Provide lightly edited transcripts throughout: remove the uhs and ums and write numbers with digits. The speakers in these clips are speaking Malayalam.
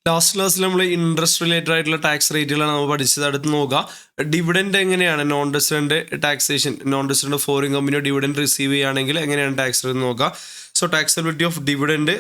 ലാസ്റ്റ് ക്ലാസ്സിൽ നമ്മൾ ഇൻട്രസ്റ്റ് റിലേറ്റഡ് ആയിട്ടുള്ള ടാക്സ് റേറ്റുകളാണ് നമ്മൾ പഠിച്ചത്. അടുത്ത് നോക്കുക, ഡിവിഡൻഡ് എങ്ങനെയാണ് non resident taxation, non resident foreign കമ്പനിയോ ഡിവിഡൻഡ് റിസീവ് ചെയ്യുകയാണെങ്കിൽ എങ്ങനെയാണ് ടാക്സ് റേറ്റ് നോക്കുക. So taxability of dividend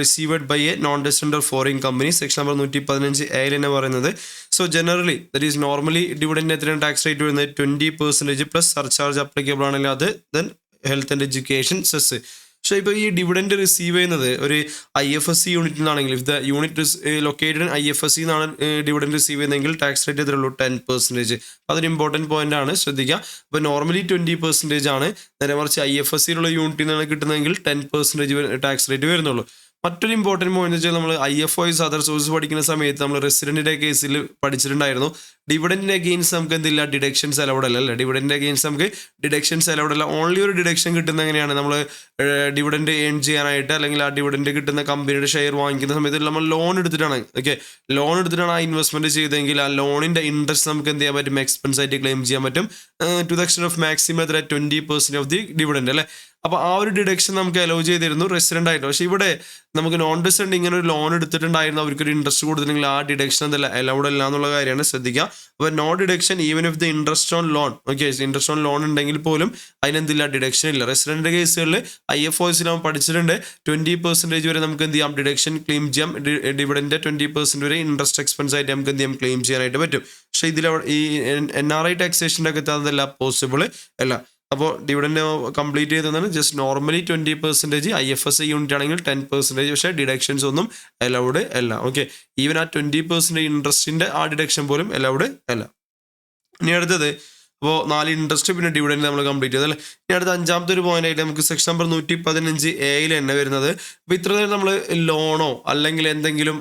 received by a non resident or foreign company, section number 115A തന്നെ പറയുന്നത്. So generally that is normally dividend എത്രയാണ് ടാക്സ് റേറ്റ് വരുന്നത് 20% പ്ലസ് സർചാർജ് അപ്ലിക്കബിൾ ആണെങ്കിൽ അത് then health and education cess. പക്ഷേ ഇപ്പോൾ ഈ ഡിവിഡൻഡ് റിസീവ് ചെയ്യുന്നത് ഒരു IFSC യൂണിറ്റിൽ നിന്നാണെങ്കിൽ, if the unit located in IFSC എന്നാണ് ഡിവിഡൻഡ് റിസീവ് ചെയ്യുന്നതെങ്കിൽ ടാക്സ് റേറ്റ് എത്രയേ ഉള്ളൂ 10%. അതൊരു ഇമ്പോർട്ടൻറ്റ് പോയിന്റ് ആണ്, ശ്രദ്ധിക്കുക. അപ്പോൾ നോർമലി 20% ആണ്, നേരെ മറിച്ച് IFSCയിലുള്ള യൂണിറ്റിൽ നിന്നാണ് കിട്ടുന്നതെങ്കിൽ 10% ടാക്സ് റേറ്റ് വരുന്നുള്ളൂ. മറ്റൊരു ഇമ്പോർട്ടൻറ്റ് പോയിന്റ് വെച്ചാൽ നമ്മൾ IFOs അതർ സോഴ്സ് പഠിക്കുന്ന സമയത്ത് നമ്മൾ റെസിഡൻറ്റിൻ്റെ കേസിൽ പഠിച്ചിട്ടുണ്ടായിരുന്നു. ഡിവിഡൻറ്റിൻ്റെ അഗെയിൻസ്റ്റ് നമുക്ക് എന്തില്ല, ഡിഡക്ഷൻസ് അലൗഡ് അല്ല. ഡിവിഡൻറ്റിൻ്റെ അഗെയിൻസ്റ്റ് നമുക്ക് ഡിഡക്ഷൻസ് അലൗഡ് അല്ല. ഓൺലി ഒരു ഡിഡക്ഷൻ കിട്ടുന്ന എങ്ങനെയാണ്, നമ്മൾ ഡിവിഡൻറ്റ് ഏൺ ചെയ്യാനായിട്ട് അല്ലെങ്കിൽ ആ ഡിവിഡൻറ്റ് കിട്ടുന്ന കമ്പനിയുടെ ഷെയർ വാങ്ങിക്കുന്ന സമയത്ത് നമ്മൾ ലോൺ എടുത്തിട്ടാണ്, ലോൺ എടുത്തിട്ടാണ് ആ ഇൻവെസ്റ്റ്മെൻറ്റ് ചെയ്തെങ്കിൽ ആ ലോണിൻ്റെ ഇൻട്രസ്റ്റ് നമുക്ക് എന്ത് ചെയ്യാൻ പറ്റും, എക്സ്പെൻസ് ആയിട്ട് ക്ലെയിം ചെയ്യാൻ പറ്റും to the extent of maximum 20% of the dividend അല്ലേ. അപ്പോൾ ആ ഒരു ഡിഡക്ഷൻ നമുക്ക് അലോ ചെയ്തിരുന്നു റെസിഡൻ്റ് ആയിട്ട്. പക്ഷേ ഇവിടെ നമുക്ക് നോൺ റെസിഡൻറ്റ് ഇങ്ങനെ ഒരു ലോൺ എടുത്തിട്ടുണ്ടായിരുന്നു, അവർക്കൊരു ഇൻട്രസ്റ്റ് കൊടുത്തിട്ടുണ്ടെങ്കിൽ ആ ഡിഡക്ഷൻ എന്തല്ല അലൗഡ് അല്ല എന്നുള്ള കാര്യമാണ്, ശ്രദ്ധിക്കുക. അപ്പോൾ no deduction even if the interest on loan, interest on loan ഉണ്ടെങ്കിൽ പോലും അതിനെന്തില്ല, ഡിഡക്ഷൻ ഇല്ല. റെസിഡൻറ്റ് കേസുകളിൽ IFOs നമ്മൾ പഠിച്ചിട്ടുണ്ട് 20% വരെ നമുക്ക് എന്ത് ചെയ്യാം, ഡിഡക്ഷൻ ക്ലെയിം ചെയ്യാം. ഡിവിഡൻറ്റ് 20% വരെ ഇൻട്രസ്റ്റ് എക്സ്പെൻസ് ആയിട്ട് നമുക്ക് എന്ത് ചെയ്യാം, ക്ലെയിം ചെയ്യാനായിട്ട് പറ്റും. പക്ഷേ ഇതിൽ ഈ NRI ടാക്സേഷൻ്റെ ഒക്കെ അതല്ല പോസിബിൾ അല്ല. അപ്പോൾ ഡിവിഡൻറ്റ് കംപ്ലീറ്റ് ചെയ്തതാണ് ജസ്റ്റ് നോർമലി 20%, IFSC യൂണിറ്റ് ആണെങ്കിൽ 10%, പക്ഷേ ഡിഡക്ഷൻസ് ഒന്നും അലൗഡ് അല്ല. ഈവൻ ആ 20% ഇൻട്രസ്റ്റിൻ്റെ ആ ഡിഡക്ഷൻ പോലും അലൗഡ് അല്ല. ഇനി അടുത്തത്, അപ്പോൾ 4 ഇൻട്രസ്റ്റ് പിന്നെ ഡിവിഡൻറ്റ് നമ്മൾ കംപ്ലീറ്റ് ചെയ്തല്ലേ. ഇനി അടുത്ത 5ാമത്തെ ഒരു പോയിന്റ് ആയിട്ട് നമുക്ക് സെക്ഷൻ നമ്പർ 115A തന്നെ വരുന്നത്. അപ്പോൾ ഇത്ര നേരം നമ്മൾ ലോണോ അല്ലെങ്കിൽ എന്തെങ്കിലും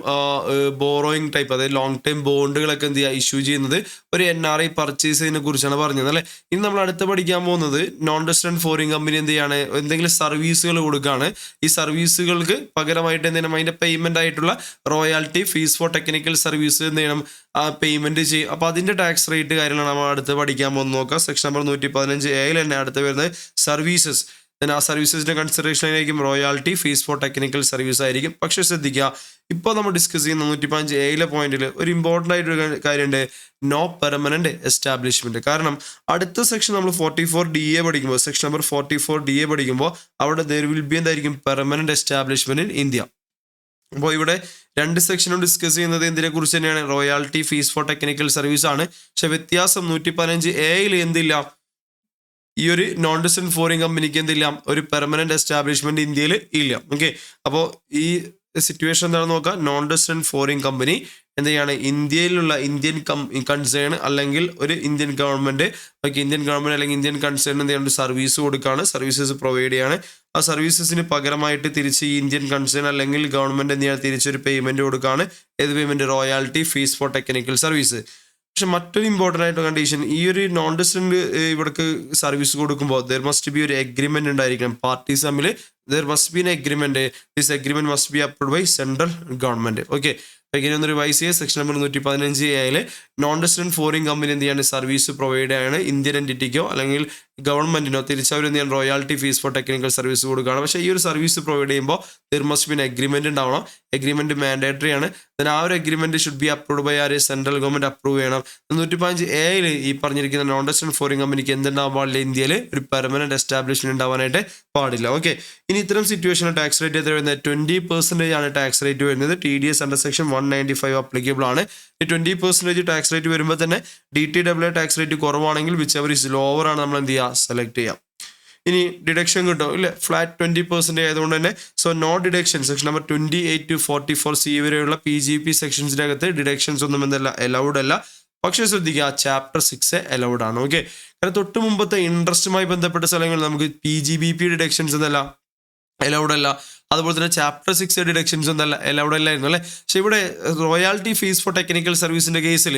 ബോറോയിങ് ടൈപ്പ്, അതായത് ലോങ് ടൈം ബോണ്ടുകളൊക്കെ എന്ത് ചെയ്യുക, ഇഷ്യൂ ചെയ്യുന്നത് ഒരു NRI പർച്ചേസിനെ കുറിച്ചാണ് പറഞ്ഞത് അല്ലേ. ഇനി നമ്മൾ അടുത്ത് പഠിക്കാൻ പോകുന്നത് നോൺ റെസിഡന്റ് ഫോറിൻ കമ്പനി എന്ത് ചെയ്യാണ്, എന്തെങ്കിലും സർവീസുകൾ കൊടുക്കുകയാണ്. ഈ സർവീസുകൾക്ക് പകരമായിട്ട് എന്ത് ചെയ്യണം, അതിൻ്റെ പേയ്മെൻ്റ് ആയിട്ടുള്ള royalty, fee for technical service എന്ത് ചെയ്യണം, പേയ്മെൻറ്റ് ചെയ്യും. അപ്പോൾ അതിൻ്റെ ടാക്സ് റേറ്റ് കാര്യങ്ങളാണ് നമ്മൾ അടുത്ത് പഠിക്കാൻ പോകുന്നത്. നോക്കാം, സെക്ഷൻ നമ്പർ 115A തന്നെ അടുത്ത് വരുന്നത് സർവീസസ്. ആ സർവീസസിൻ്റെ കൺസിഡറേഷനിലായിരിക്കും royalty, fee for technical service ആയിരിക്കും. പക്ഷേ ശ്രദ്ധിക്കുക, ഇപ്പോൾ നമ്മൾ ഡിസ്കസ് ചെയ്യുന്ന 115A പോയിന്റിൽ ഒരു ഇമ്പോർട്ടൻ്റ് ആയിട്ടൊരു കാര്യമുണ്ട്, നോ പെർമനൻറ്റ് എസ്റ്റാബ്ലിഷ്മെൻറ്റ്. കാരണം അടുത്ത സെക്ഷൻ നമ്മൾ 44DA പഠിക്കുമ്പോൾ, സെക്ഷൻ നമ്പർ 44DA പഠിക്കുമ്പോൾ അവിടെ ദർ വിൽ ബി എന്തായിരിക്കും, പെർമനൻറ്റ് എസ്റ്റാബ്ലിഷ്മെൻറ്റ് ഇൻ ഇന്ത്യ. അപ്പോൾ ഇവിടെ 2 സെക്ഷനും ഡിസ്കസ് ചെയ്യുന്നത് എന്തിനെ കുറിച്ച് തന്നെയാണ്, royalty, fee for technical service ആണ്. പക്ഷെ വ്യത്യാസം 115A എന്തില്ല, ഈ ഒരു നോൺ റെസിഡന്റ് ഫോറിൻ കമ്പനിക്ക് എന്തില്ല, ഒരു പെർമനന്റ് എസ്റ്റാബ്ലിഷ്മെന്റ് ഇന്ത്യയിൽ ഇല്ല. അപ്പോൾ ഈ സിറ്റുവേഷൻ എന്താണെന്ന് നോക്കുക, നോൺ റെസിഡന്റ് ഫോറിൻ കമ്പനി എന്ത് ചെയ്യാണ്, ഇന്ത്യയിലുള്ള ഇന്ത്യൻ കൺസേൺ അല്ലെങ്കിൽ ഒരു ഇന്ത്യൻ ഗവൺമെന്റ് അല്ലെങ്കിൽ ഇന്ത്യൻ കൺസേൺ എന്ത് ചെയ്യുന്നത്, സർവീസ് കൊടുക്കുകയാണ്, സർവീസസ് പ്രൊവൈഡ് ചെയ്യാണ്. ആ സർവീസസിന് പകരമായിട്ട് തിരിച്ച് ഈ ഇന്ത്യൻ കൺസേൺ അല്ലെങ്കിൽ ഗവൺമെന്റ് എന്ത് ചെയ്യാണ്, തിരിച്ചൊരു പേയ്മെന്റ് കൊടുക്കുകയാണ്. ഏത് payment, royalty, fee for technical service. പക്ഷെ മറ്റൊരു ഇമ്പോർട്ടൻ്റ് ആയിട്ട് കണ്ടീഷൻ, ഈ ഒരു നോൺ റെസിഡന്റ് ഇവിടേക്ക് സർവീസ് കൊടുക്കുമ്പോൾ ദർ മസ്റ്റ് ബി ഒരു എഗ്രിമെന്റ് ഉണ്ടായിരിക്കണം പാർട്ടീസ് തമ്മിൽ. There must be an agreement, this agreement must be approved by central government. ഇങ്ങനെ ഒന്ന് റിവൈസ് ചെയ്യുക, section number 115A non resident foreign company എന്ത് ചെയ്യാണ്, സർവീസ് പ്രൊവൈഡ് ആണ് ഇന്ത്യൻ എൻറ്റിറ്റിക്കോ അല്ലെങ്കിൽ ഗവൺമെന്റിനോ, തിരിച്ചവർ എന്ത് ചെയ്യാൻ, royalty, fee for technical service കൊടുക്കുകയാണ്. പക്ഷേ ഈ ഒരു സർവീസ് പ്രൊവൈഡ് ചെയ്യുമ്പോൾ there must be an agreement ഉണ്ടാവണം. എഗ്രിമെന്റ് മാൻഡേറ്ററി ആണ്. ആ ഒരു agreement should be approved by ആര്, സെൻട്രൽ ഗവൺമെന്റ് അപ്രൂവ് ചെയ്യണം. 115A ഈ പറഞ്ഞിരിക്കുന്ന നോൺ റെസിഡന്റ് ഫോറിൻ കമ്പനിക്ക് എന്തുണ്ടാവാൻ പാടില്ല, ഇന്ത്യയിൽ ഒരു പെർമനന്റ് എസ്റ്റാബ്ലിഷ്മെന്റ് ഉണ്ടാവാനായിട്ട് പാടില്ല. ഇനി ഇത്തരം സിറ്റുവേഷനിൽ ടാക്സ് റേറ്റ് എത്ര വരുന്നത്, 20% ആണ് ടാക്സ് റേറ്റ് വരുന്നത്. TDS അണ്ടർ സെക്ഷൻ 195 അപ്ലിക്കബിൾ ആണ്. ഈ 20% ടാക്സ് റേറ്റ് വരുമ്പോൾ തന്നെ DTAA ടാക്സ് റേറ്റ് കുറവാണെങ്കിൽ വിച്ച് എവർ ഇസ് ലോവർ ആണ് നമ്മൾ എന്ത് ചെയ്യുക, സെലക്ട് ചെയ്യാം. ഇനി ഡിഡക്ഷൻ കിട്ടും ഇല്ലേ, ഫ്ലാറ്റ് 20% ആയതുകൊണ്ട് തന്നെ so no deduction. Section number 28 to 44C വരെയുള്ള PGP സെക്ഷൻസിൻ്റെ അകത്ത് ഡിഡക്ഷൻസ് ഒന്നും എന്തല്ല, അലൗഡ് അല്ല. പക്ഷേ ശ്രദ്ധിക്കുക, ചാപ്റ്റർ 6 അലൗഡ് ആണ്. കാരണം തൊട്ട് മുമ്പത്തെ ഇൻട്രസ്റ്റുമായി ബന്ധപ്പെട്ട സ്ഥലങ്ങളിൽ നമുക്ക് PGBP ഡിഡക്ഷൻസ് എന്നല്ല അലൗഡ് അല്ല. അതുപോലെ തന്നെ ചാപ്റ്റർ 6 ഡിഡക്ഷൻസ് എന്നല്ല അലൗഡ് അല്ലായിരുന്നു അല്ലേ. പക്ഷെ ഇവിടെ റോയാലിറ്റി, ഫീസ് ഫോർ ടെക്നിക്കൽ സർവീസിൻ്റെ കേസിൽ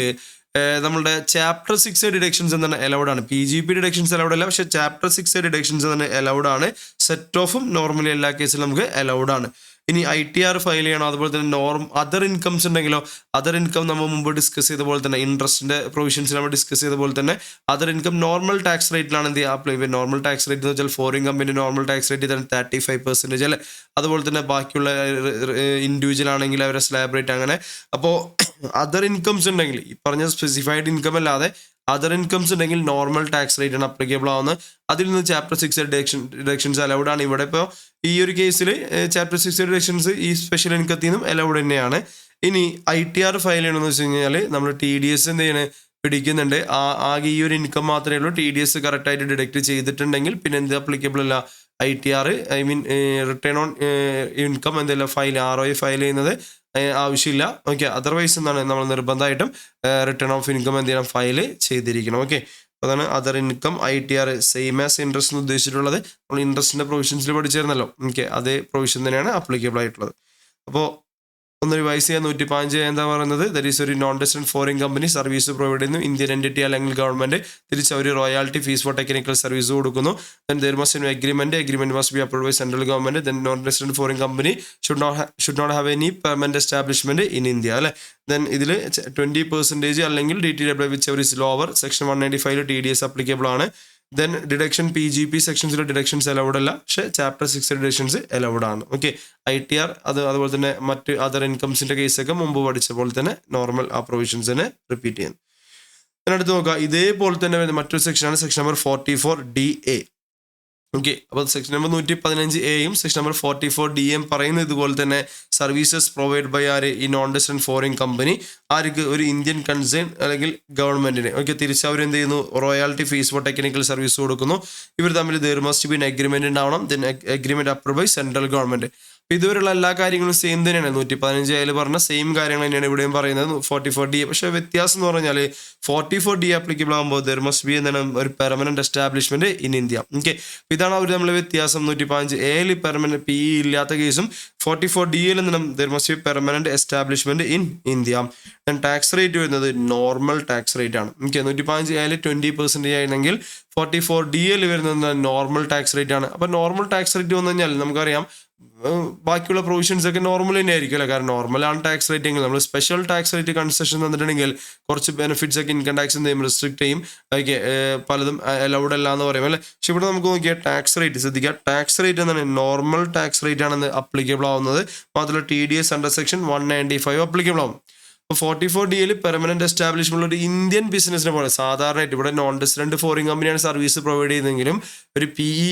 നമ്മളുടെ ചാപ്റ്റർ 6 ഡിഡക്ഷൻസ് എന്താണ് അലൗഡ് ആണ്. PGP ഡിഡക്ഷൻസ് അലൗഡ് അല്ല, പക്ഷേ ചാപ്റ്റർ 6 ഡിഡക്ഷൻസ് തന്നെ അലൗഡ് ആണ്. സെറ്റ് ഓഫും നോർമലി എല്ലാ കേസിലും നമുക്ക് അലൗഡ് ആണ്. ഇനി ITR ഫയൽ ചെയ്യണം. അതുപോലെ തന്നെ അതർ ഇൻകംസ് ഉണ്ടെങ്കിലോ, അതർ ഇൻകം നമ്മൾ മുമ്പ് ഡിസ്കസ് ചെയ്ത പോലെ തന്നെ ഇൻട്രസ്റ്റിന്റെ പ്രൊവിഷൻസ് നമ്മൾ ഡിസ്കസ് ചെയ്ത പോലെ തന്നെ അതർ ഇൻകം നോർമൽ ടാക്സ് റേറ്റിലാണ് എന്ത് ചെയ്യുക അപ്ലൈ ചെയ്യുക. നോർമൽ ടാക്സ് റേറ്റ് എന്ന് വെച്ചാൽ foreign company normal tax rate തന്നെ 35% അല്ലേ. അതുപോലെ തന്നെ ബാക്കിയുള്ള ഇൻഡിവിജ്വൽ ആണെങ്കിൽ അവരെ സ്ലാബ് റേറ്റ് അങ്ങനെ. അപ്പോൾ അതർ ഇൻകംസ് ഉണ്ടെങ്കിൽ ഈ പറഞ്ഞ സ്പെസിഫൈഡ് ഇൻകം അല്ലാതെ അതർ ഇൻകംസ് ഉണ്ടെങ്കിൽ നോർമൽ ടാക്സ് റേറ്റ് ആണ് അപ്ലിക്കബിൾ ആവുന്നത്. അതിൽ നിന്ന് ചാപ്റ്റർ 6 ഡിഡക്ഷൻസ് അലൗഡ് ആണ്. ഇവിടെ ഇപ്പോൾ ഈ ഒരു കേസിൽ ചാപ്റ്റർ 6 ഡിഡക്ഷൻസ് ഈ സ്പെഷ്യൽ ഇൻകത്തിൽ നിന്നും അലൗഡ് തന്നെയാണ്. ഇനി ITR ഫയൽ ചെയ്യണമെന്ന് വെച്ച് കഴിഞ്ഞാൽ നമ്മൾ TDS എന്ത് ചെയ്യണേ പിടിക്കുന്നുണ്ട്. ആകെ ഈ ഒരു ഇൻകം മാത്രമേ ഉള്ളൂ. TDS കറക്റ്റായിട്ട് ഡിഡക്റ്റ് ചെയ്തിട്ടുണ്ടെങ്കിൽ പിന്നെ എന്ത് അപ്ലിക്കബിൾ അല്ല, ITR I mean return on income എന്തെല്ലാം ഫയൽ ROI ഫയൽ ചെയ്യുന്നത് ആവശ്യമില്ല. ഓക്കെ, അതർവൈസ് എന്താണ് നമ്മൾ നിർബന്ധമായിട്ടും റിട്ടേൺ ഓഫ് ഇൻകം എന്ത് ചെയ്യണം ഫയൽ ചെയ്തിരിക്കണം. ഓക്കെ, അതാണ് other income ITR same as interest എന്ന് ഉദ്ദേശിച്ചിട്ടുള്ളത്. നമ്മൾ ഇൻട്രസ്റ്റിന്റെ പ്രൊവിഷൻസിൽ പഠിച്ചിരുന്നല്ലോ. ഓക്കെ, അതേ പ്രൊവിഷൻ തന്നെയാണ് അപ്ലിക്കബിൾ ആയിട്ടുള്ളത്. അപ്പോൾ ഒന്ന് റിവൈസ് ചെയ്യാൻ 115 എന്താ പറയുന്നത്, ദറ്റ് ഈസ് ഒരു non resident foreign company service provide ചെയ്യുന്നു. ഇന്ത്യൻ എൻറ്റിറ്റി അല്ലെങ്കിൽ ഗവൺമെന്റ് തിരിച്ച് അവർ royalty fee for technical service കൊടുക്കുന്നു. Then there must agreement must be approved by central government. Then non resident foreign company should not have any permanent establishment in India അല്ലെ. ദെൻ ഇതിൽ 20% അല്ലെങ്കിൽ DTW whichever is lower. Section 195 TDS applicable ആണ്. ദെൻ ഡിഡക്ഷൻ PGP സെക്ഷൻസിലെ ഡിഡക്ഷൻസ് അലൗഡ് അല്ല, പക്ഷേ ചാപ്റ്റർ 6 ഡിഡക്ഷൻസ് അലൗഡ് ആണ്. ഓക്കെ, ITR അതുപോലെ തന്നെ മറ്റ് അതർ ഇൻകംസിന്റെ കേസൊക്കെ മുമ്പ് പഠിച്ച പോലെ തന്നെ നോർമൽ ആ പ്രൊവിഷൻസിനെ റിപ്പീറ്റ് ചെയ്യുന്നു. അതിനടുത്ത് നോക്കുക, ഇതേപോലെ തന്നെ വരുന്ന മറ്റൊരു സെക്ഷനാണ് സെക്ഷൻ നമ്പർ 44DA. ഓക്കെ, അപ്പോൾ section number 115A section number 44DA പറയുന്നത് ഇതുപോലെ തന്നെ സർവീസസ് പ്രൊവൈഡ് ബൈ ഈ നോൺ റെസിഡന്റ് ഫോറിൻ കമ്പനി ആർക്ക് ഒരു ഇന്ത്യൻ കൺസേൺ അല്ലെങ്കിൽ ഗവൺമെന്റിന്. ഓക്കെ, തിരിച്ച് അവർ എന്ത് ചെയ്യുന്നു royalty fee for technical service കൊടുക്കുന്നു. ഇവർ തമ്മിൽ ദർ മസ്റ്റ് ബി അഗ്രിമെന്റ് ഉണ്ടാവണം. Then agreement approve by central government. അപ്പോൾ ഇതുവരെയുള്ള എല്ലാ കാര്യങ്ങളും സെയിം തന്നെയാണ്. 115A പറഞ്ഞ സെയിം കാര്യങ്ങൾ തന്നെയാണ് ഇവിടെയും പറയുന്നത് 44DA. പക്ഷേ വ്യത്യാസം എന്ന് പറഞ്ഞാൽ 44DA ആപ്ലിക്കബിൾ ആകുമ്പോൾ ദർ മസ്റ്റ് ബി എന്താണ് ഒരു permanent establishment in India. Okay, ഇതാണ് അവർ തമ്മിൽ വ്യത്യാസം. 115A പെർമനന്റ് PE ഇല്ലാത്ത കേസും 44DA there must be permanent establishment in India. Then tax rate വരുന്നത് നോർമൽ ടാക്സ് റേറ്റ് ആണ്. ഓക്കെ, 115A 20% ആയിരുന്നെങ്കിൽ 44DA വരുന്നത് നോർമൽ ടാക്സ് റേറ്റ് ആണ്. അപ്പോൾ നോർമൽ ടാക്സ് റേറ്റ് വന്നു കഴിഞ്ഞാൽ നമുക്കറിയാം ബാക്കിയുള്ള പ്രൊവിഷൻസ് ഒക്കെ നോർമൽ തന്നെ ആയിരിക്കും അല്ലേ. കാരണം നോർമലാണ് ടാക്സ് റേറ്റ് എങ്കിൽ നമ്മൾ സ്പെഷ്യൽ ടാക്സ് റേറ്റ് കൺസെഷൻ തന്നിട്ടുണ്ടെങ്കിൽ കുറച്ച് ബെനിഫിറ്റ്സ് ഒക്കെ ഇൻകം ടാക്സ് എന്ത് ചെയ്യും റെസ്ട്രിക്ട് ചെയ്യും. ഓക്കെ, പലതും അലൗഡ് അല്ല എന്ന് പറയും അല്ലേ. പക്ഷെ ഇവിടെ നമുക്ക് നോക്കിയാൽ ടാക്സ് റേറ്റ് ശ്രദ്ധിക്കുക. ടാക്സ് റേറ്റ് എന്താണ് നോർമൽ ടാക്സ് റേറ്റ് ആണെന്ന് അപ്ലിക്കബിൾ ആവുന്നത്. മാത്രമല്ല TDS അണ്ടർ സെക്ഷൻ 195 അപ്ലിക്കബിൾ ആവും. അപ്പോൾ 44DA പെർമനന്റ് എസ്റ്റാബ്ലിഷ്മെന്റ് ഒരു ഇന്ത്യൻ ബിസിനസിനെ പോലെ സാധാരണയായിട്ട് ഇവിടെ നോൺ റെസിഡന്റ് ഫോറിൻ കമ്പനിയാണ് സർവീസ് പ്രൊവൈഡ് ചെയ്യുന്നതെങ്കിലും ഒരു PE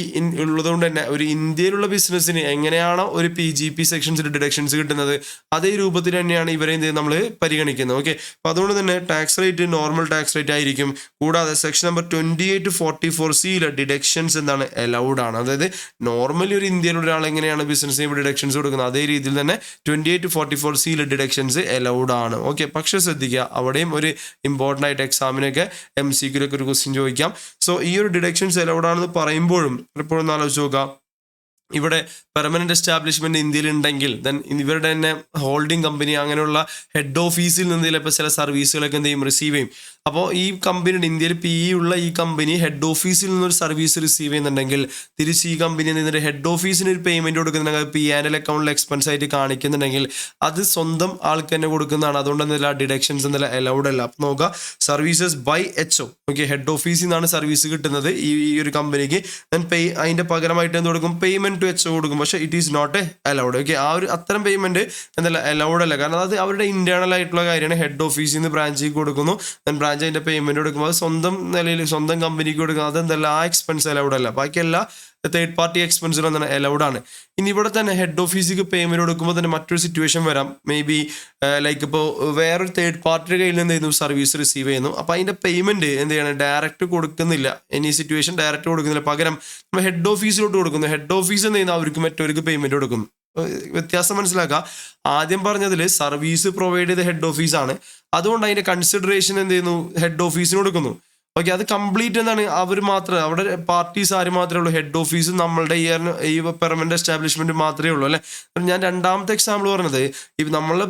ഉള്ളതുകൊണ്ട് തന്നെ ഒരു ഇന്ത്യയിലുള്ള ബിസിനസ്സിന് എങ്ങനെയാണോ ഒരു PGP സെക്ഷൻസിൽ ഡിഡക്ഷൻസ് കിട്ടുന്നത് അതേ രൂപത്തിൽ തന്നെയാണ് ഇവരെ നമ്മൾ പരിഗണിക്കുന്നത്. ഓക്കെ, അപ്പോൾ അതുകൊണ്ട് തന്നെ tax rate normal tax rate ആയിരിക്കും. കൂടാതെ സെക്ഷൻ നമ്പർ 28 44C ഡിഡക്ഷൻസ് എന്താണ് അലൗഡ് ആണ്. അതായത് നോർമലി ഒരു ഇന്ത്യയിലുള്ള ഒരാൾ എങ്ങനെയാണ് ബിസിനസ്സിന് ഡിഡക്ഷൻസ് കൊടുക്കുന്നത് അതേ രീതിയിൽ തന്നെ 28 44C ഡിഡക്ഷൻസ് അലൗഡ് ആണ്. ഓക്കെ, പക്ഷെ ശ്രദ്ധിക്കുക, അവിടെയും ഒരു ഇമ്പോർട്ടൻ്റ് ആയിട്ട് എക്സാമിനൊക്കെ MCQലൊക്കെ ഒരു ക്വസ്റ്റ്യൻ ചോദിക്കാം. സോ ഈ ഒരു ഡിഡക്ഷൻസ് അലൗഡ് ആണെന്ന് പറയുമ്പോഴും എപ്പോഴും ഒന്ന് ആലോചിച്ച് നോക്കുക, ഇവിടെ പെർമനന്റ് എസ്റ്റാബ്ലിഷ്മെന്റ് ഇന്ത്യയിൽ ഉണ്ടെങ്കിൽ ദെൻ ഇവരുടെ തന്നെ ഹോൾഡിംഗ് കമ്പനി അങ്ങനെയുള്ള ഹെഡ് ഓഫീസിൽ നിന്ന് ചിലപ്പോൾ ചില സർവീസുകളൊക്കെ എന്ത് ചെയ്യും റിസീവ് ചെയ്യും. അപ്പോൾ ഈ കമ്പനിയുടെ ഇന്ത്യയിൽ PE ഉള്ള ഈ കമ്പനി ഹെഡ് ഓഫീസിൽ നിന്നൊരു സർവീസ് റിസീവ് ചെയ്യുന്നുണ്ടെങ്കിൽ തിരിച്ച് ഈ കമ്പനി നിന്നിട്ട് ഹെഡ് ഓഫീസിന് ഒരു പേയ്മെന്റ് കൊടുക്കുന്നുണ്ടെങ്കിൽ P&L അക്കൗണ്ടിൽ എക്സ്പെൻസ് ആയിട്ട് കാണിക്കുന്നുണ്ടെങ്കിൽ അത് സ്വന്തം ആൾക്ക് തന്നെ കൊടുക്കുന്നതാണ്. അതുകൊണ്ട് എന്തെല്ലാം ഡിഡക്ഷൻസ് എന്തെല്ലാം അലൗഡ് അല്ല. അപ്പോൾ നോക്കുക, services by HO. Okay, head ഓഫീസിൽ നിന്നാണ് സർവീസ് കിട്ടുന്നത് ഈ ഒരു കമ്പനിക്ക്. ദെൻ അതിന്റെ പകരമായിട്ട് എന്ത് കൊടുക്കും പേയ്മെന്റ് ടു HO കൊടുക്കും. പക്ഷേ it is not allowed. Okay, ആ ഒരു അത്തരം പേയ്മെന്റ് എന്തല്ല അലൗഡ് അല്ല. കാരണം അത് അവരുടെ ഇന്റേണൽ ആയിട്ടുള്ള കാര്യമാണ്. ഹെഡ് ഓഫീസിൽ നിന്ന് ബ്രാഞ്ചിൽ കൊടുക്കുന്നു, ദെൻ ബ്രാഞ്ച് അതിന്റെ പേയ്മെന്റ് കൊടുക്കുമ്പോൾ അത് സ്വന്തം നിലയിൽ സ്വന്തം കമ്പനിക്ക് കൊടുക്കുന്നത് അതെന്തല്ല ആ എക്സ്പെൻസ് അലൗഡ് അല്ല. ബാക്കിയെല്ലാം തേർഡ് പാർട്ടി എക്സ്പെൻസുകൾ എന്താണ് അലൗഡ് ആണ്. ഇനി ഇവിടെ തന്നെ ഹെഡ് ഓഫീസിക്ക് പേയ്മെന്റ് കൊടുക്കുമ്പോൾ തന്നെ മറ്റൊരു സിറ്റുവേഷൻ വരാം. മേ ബി ലൈക്ക് ഇപ്പോൾ വേറൊരു തേർഡ് പാർട്ടിയുടെ കയ്യിൽ നിന്ന് ചെയ്യുന്നു സർവീസ് റിസീവ് ചെയ്യുന്നു. അപ്പോൾ അതിന്റെ പേയ്മെന്റ് എന്ത് ചെയ്യണം ഡയറക്റ്റ് കൊടുക്കുന്നില്ല. എനി സിറ്റുവേഷൻ ഡയറക്റ്റ് കൊടുക്കുന്നില്ല, പകരം നമ്മൾ ഹെഡ് ഓഫീസിലോട്ട് കൊടുക്കുന്നു. ഹെഡ് ഓഫീസ് എന്ത് ചെയ്യുന്നു അവർക്ക് മറ്റവർക്ക് പേയ്മെന്റ് കൊടുക്കുന്നു. വ്യത്യാസം മനസ്സിലാക്കുക. ആദ്യം പറഞ്ഞതിൽ സർവീസ് പ്രൊവൈഡ് ചെയ്ത ഹെഡ് ഓഫീസാണ്, അതുകൊണ്ട് അതിന്റെ കൺസിഡറേഷൻ എന്ത് ചെയ്യുന്നു ഹെഡ് ഓഫീസിന് കൊടുക്കുന്നു. ഓക്കെ, അത് കംപ്ലീറ്റ് എന്താണ് അവർ മാത്രമേ അവിടെ പാർട്ടീസ് ആര് മാത്രമേ ഉള്ളൂ, ഹെഡ് ഓഫീസ് നമ്മളുടെ ഈ പെർമനന്റ് എസ്റ്റാബ്ലിഷ്മെന്റ് മാത്രമേ ഉള്ളൂ അല്ലേ. ഞാൻ രണ്ടാമത്തെ എക്സാമ്പിൾ പറഞ്ഞത് ഈ നമ്മളെ